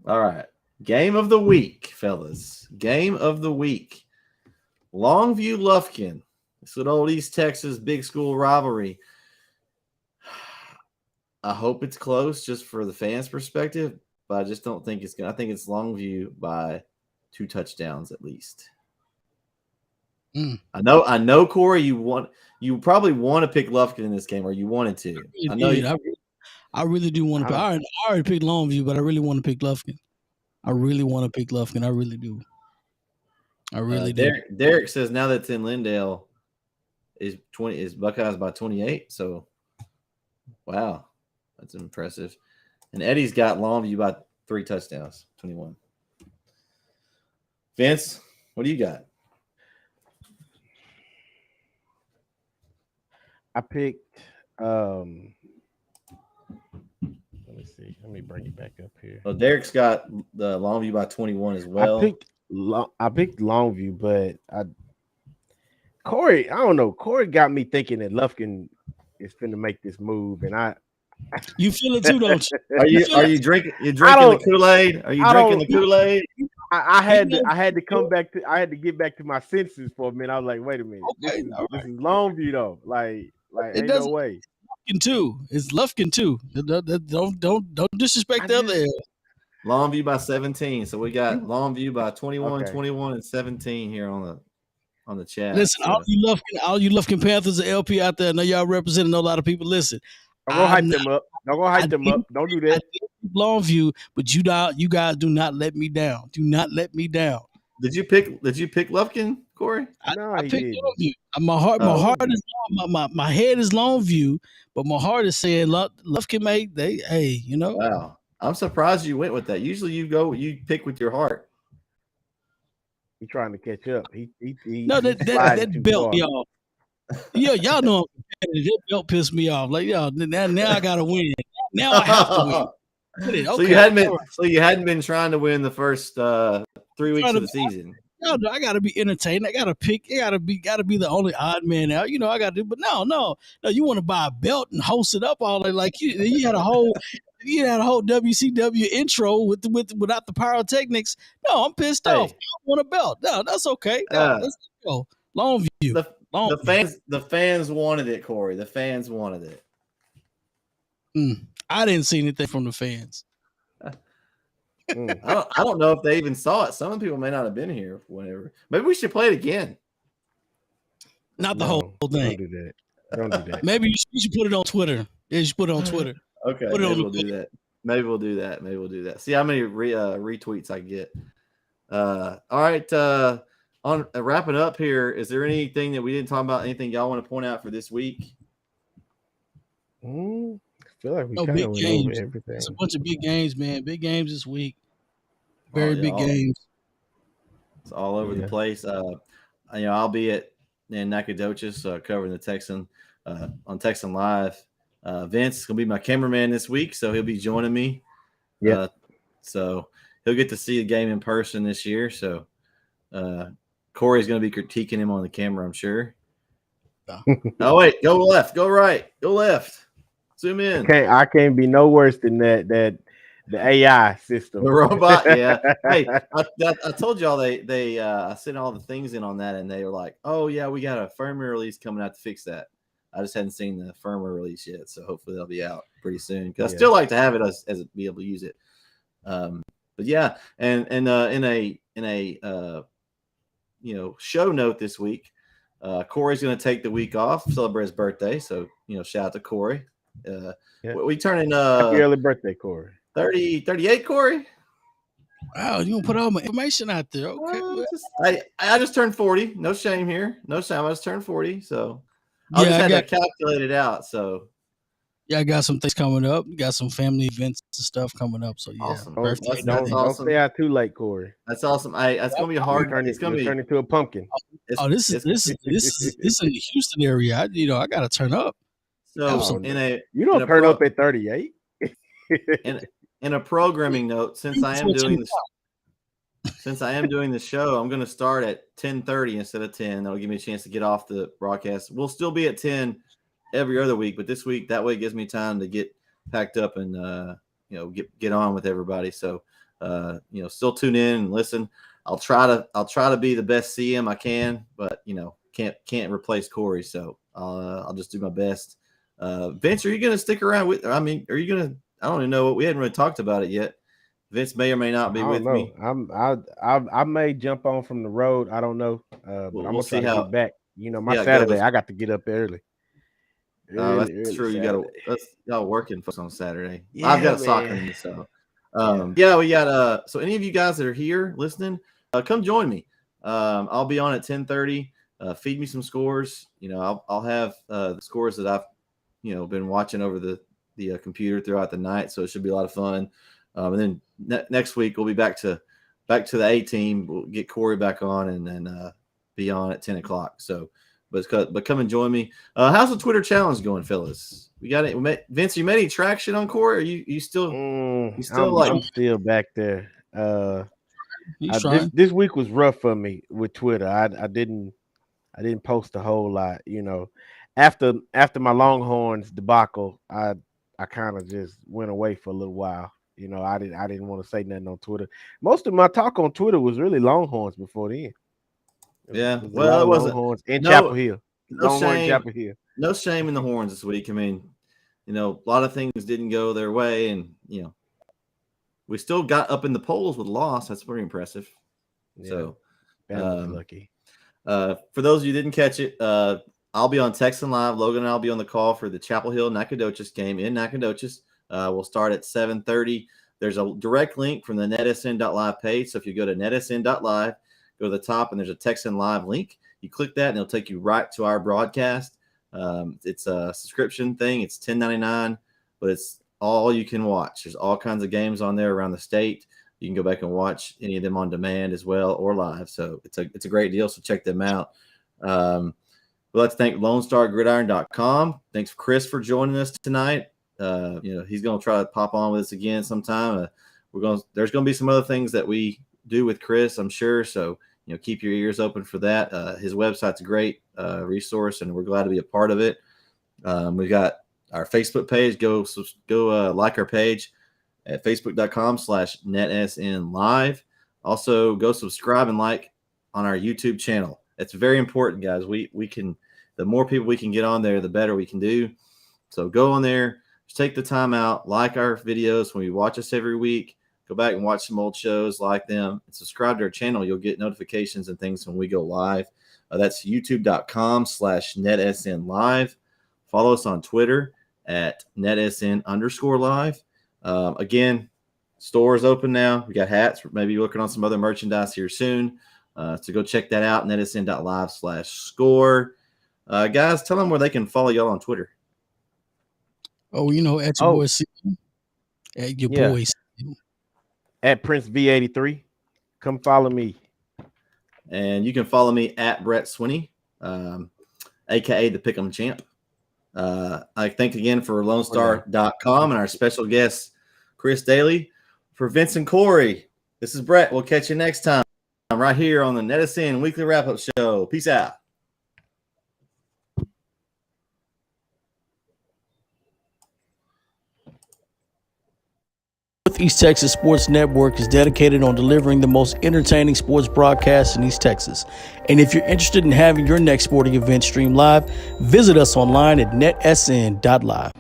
All right. Game of the week, fellas. Game of the week. Longview Lufkin. It's an old East Texas big school rivalry. I hope it's close just for the fans' perspective, but I just don't think it's going to. I think it's Longview by 2 touchdowns at least. I know, Corey, you probably want to pick Lufkin in this game, or you wanted to. I really do want to. I already picked Longview, but I really want to pick Lufkin. I really do. I really do. Derek says now that it's in Lindale, is Buckeyes by 28. So, wow, that's impressive. And Eddie's got Longview by 3 touchdowns, 21. Vince, what do you got? I picked. Let me see. Let me bring it back up here. Well, Derek's got the Longview by 21 as well. I picked Longview, but Corey, I don't know. Corey got me thinking that Lufkin is finna make this move, and you feel it too, don't you? Are you drinking? You drinking the Kool-Aid? Are you drinking the Kool-Aid? I had to come back to. I had to get back to my senses for a minute. I was like, wait a minute. Okay, this is Longview though. Like ain't no way. Lufkin too. It's Lufkin too. Don't disrespect the other. Longview by 17. So we got Longview by 21, 21, and 17 here on the chat. Listen, so. all you Lufkin Panthers and LP out there, I know y'all representing a lot of people. Listen, I'm gonna hype them up. Don't go hype them up. Don't do that. Longview, but you guys do not let me down. Do not let me down. Did you pick Lufkin, Corey? I picked Longview. My heart is my head is Longview, but my heart is saying Lufkin made Wow. I'm surprised you went with that. Usually you pick with your heart. He's trying to catch up. That belt, y'all. Yeah, y'all know that belt pissed me off. Like, y'all, now I gotta win. Now I have to win. Okay, so you hadn't been trying to win the first 3 weeks of the season. I gotta be entertained. I gotta pick. Gotta be the only odd man out. I gotta do. But no. You want to buy a belt and host it up all day like you had a whole. You had a whole WCW intro without the pyrotechnics. No, I'm pissed off. I don't want a belt. No, that's okay. No, let's go. Longview. The fans wanted it, Corey. The fans wanted it. I didn't see anything from the fans. I don't know if they even saw it. Some people may not have been here. Whatever. Maybe we should play it again. Not the whole thing. Don't do that. Maybe you should put it on Twitter. Yeah, you should put it on Twitter. Okay, maybe we'll do that. Maybe we'll do that. See how many retweets I get. All right. On wrapping up here, is there anything that we didn't talk about? Anything y'all want to point out for this week? I feel like we kind of went over everything. It's a bunch of big games, man. Big games this week. Very big games. It's all over the place. I'll be in Nacogdoches covering the Texan on Texan Live. Vince is gonna be my cameraman this week, so he'll be joining me. Yeah. So he'll get to see the game in person this year. So Corey's gonna be critiquing him on the camera, I'm sure. Oh wait, go left, go right, go left. Zoom in. I can't be no worse than that the AI system. The robot, yeah. Hey, I told y'all they I sent all the things in on that, and they were like, oh yeah, we got a firmware release coming out to fix that. I just hadn't seen the firmware release yet, so hopefully they'll be out pretty soon. Because I still like to have it as be able to use it. But yeah, and in a show note this week, Corey's going to take the week off, celebrate his birthday. So shout out to Corey. We turn in happy early birthday, Corey. 38, Corey. Wow, you gonna put all my information out there? Okay. Well, I just turned 40. No shame here. No shame. I just turned 40. So I yeah, just I had got to calculate it out. So I got some things coming up. Got some family events and stuff coming up. So yeah, awesome. birthday. Hey, That's don't awesome. stay out too late, Corey. That's awesome. It's gonna be hard. It's gonna You'll be. turn into a pumpkin. It's, Oh, this is it's, in the Houston area. I gotta turn up. so Absolutely. You don't turn up at 38. In a programming note, since I am doing the show, I'm going to start at 10:30 instead of 10. That'll give me a chance to get off the broadcast. We'll still be at 10 every other week, but this week that way it gives me time to get packed up and get on with everybody. So still tune in and listen. I'll try to be the best CM I can, but can't replace Corey. So I'll just do my best. Vince, are you going to stick around with? I mean, are you going to? I don't even know. We hadn't really talked about it yet. Vince may or may not be with me. I may jump on from the road. I don't know. But I'm gonna try to get back. My Saturday, I got to get up early. That's true. You got working folks on Saturday. Yeah, I've got soccer in this, so we got so any of you guys that are here listening, come join me. I'll be on at 10:30. Feed me some scores. I'll have the scores that I've been watching over the computer throughout the night, so it should be a lot of fun. And then next week we'll be back to the A team. We'll get Corey back on and then be on at 10 o'clock. So, but come and join me. How's the Twitter challenge going, fellas? We got it. Vince, you made any traction on Corey? Or you still? I'm still back there. This week was rough for me with Twitter. I didn't post a whole lot. After my Longhorns debacle, I kind of just went away for a little while. I didn't want to say nothing on Twitter. Most of my talk on Twitter was really Longhorns before then. Yeah, well, it wasn't Longhorns in Chapel Hill. Longhorn Chapel Hill. No shame in the horns this week. I mean, a lot of things didn't go their way, and we still got up in the polls with a loss. That's pretty impressive. Yeah, so, lucky. For those of you who didn't catch it, I'll be on NETsn Live. Logan and I'll be on the call for the Chapel Hill Nacogdoches game in Nacogdoches. We'll start at 7:30. There's a direct link from the NETsn.live page. So if you go to NETsn.live, go to the top and there's a NETsn Live link. You click that and it'll take you right to our broadcast. It's a subscription thing. It's $10.99, but it's all you can watch. There's all kinds of games on there around the state. You can go back and watch any of them on demand as well or live. So it's a great deal. So check them out. We'd like to thank LoneStarGridiron.com. Thanks, Chris, for joining us tonight. He's going to try to pop on with us again sometime. There's going to be some other things that we do with Chris, I'm sure. So, keep your ears open for that. His website's a great resource, and we're glad to be a part of it. We've got our Facebook page. Go like our page at facebook.com/NETsn Live. Also, go subscribe and like on our YouTube channel. It's very important, guys. The more people we can get on there, the better we can do. So go on there. Just take the time out, like our videos when you watch us every week. Go back and watch some old shows, like them, and subscribe to our channel. You'll get notifications and things when we go live. That's youtube.com/NETsn Live. Follow us on Twitter at NETsn_live. Again, store is open now. We got hats. We're maybe working on some other merchandise here soon. So go check that out, NETsn.live/score. Guys, tell them where they can follow y'all on Twitter. Oh, at your boy CM. At your boy CM. At Prince V83. Come follow me. And you can follow me at Brett Swinney, a.k.a. the Pick'em Champ. I thank again for LoneStar.com and our special guest, Chris Daly. For Vince and Corey, this is Brett. We'll catch you next time right here on the NETsn Weekly Wrap-Up Show. Peace out. East Texas Sports Network is dedicated on delivering the most entertaining sports broadcasts in East Texas. And if you're interested in having your next sporting event streamed live, visit us online at netsn.live.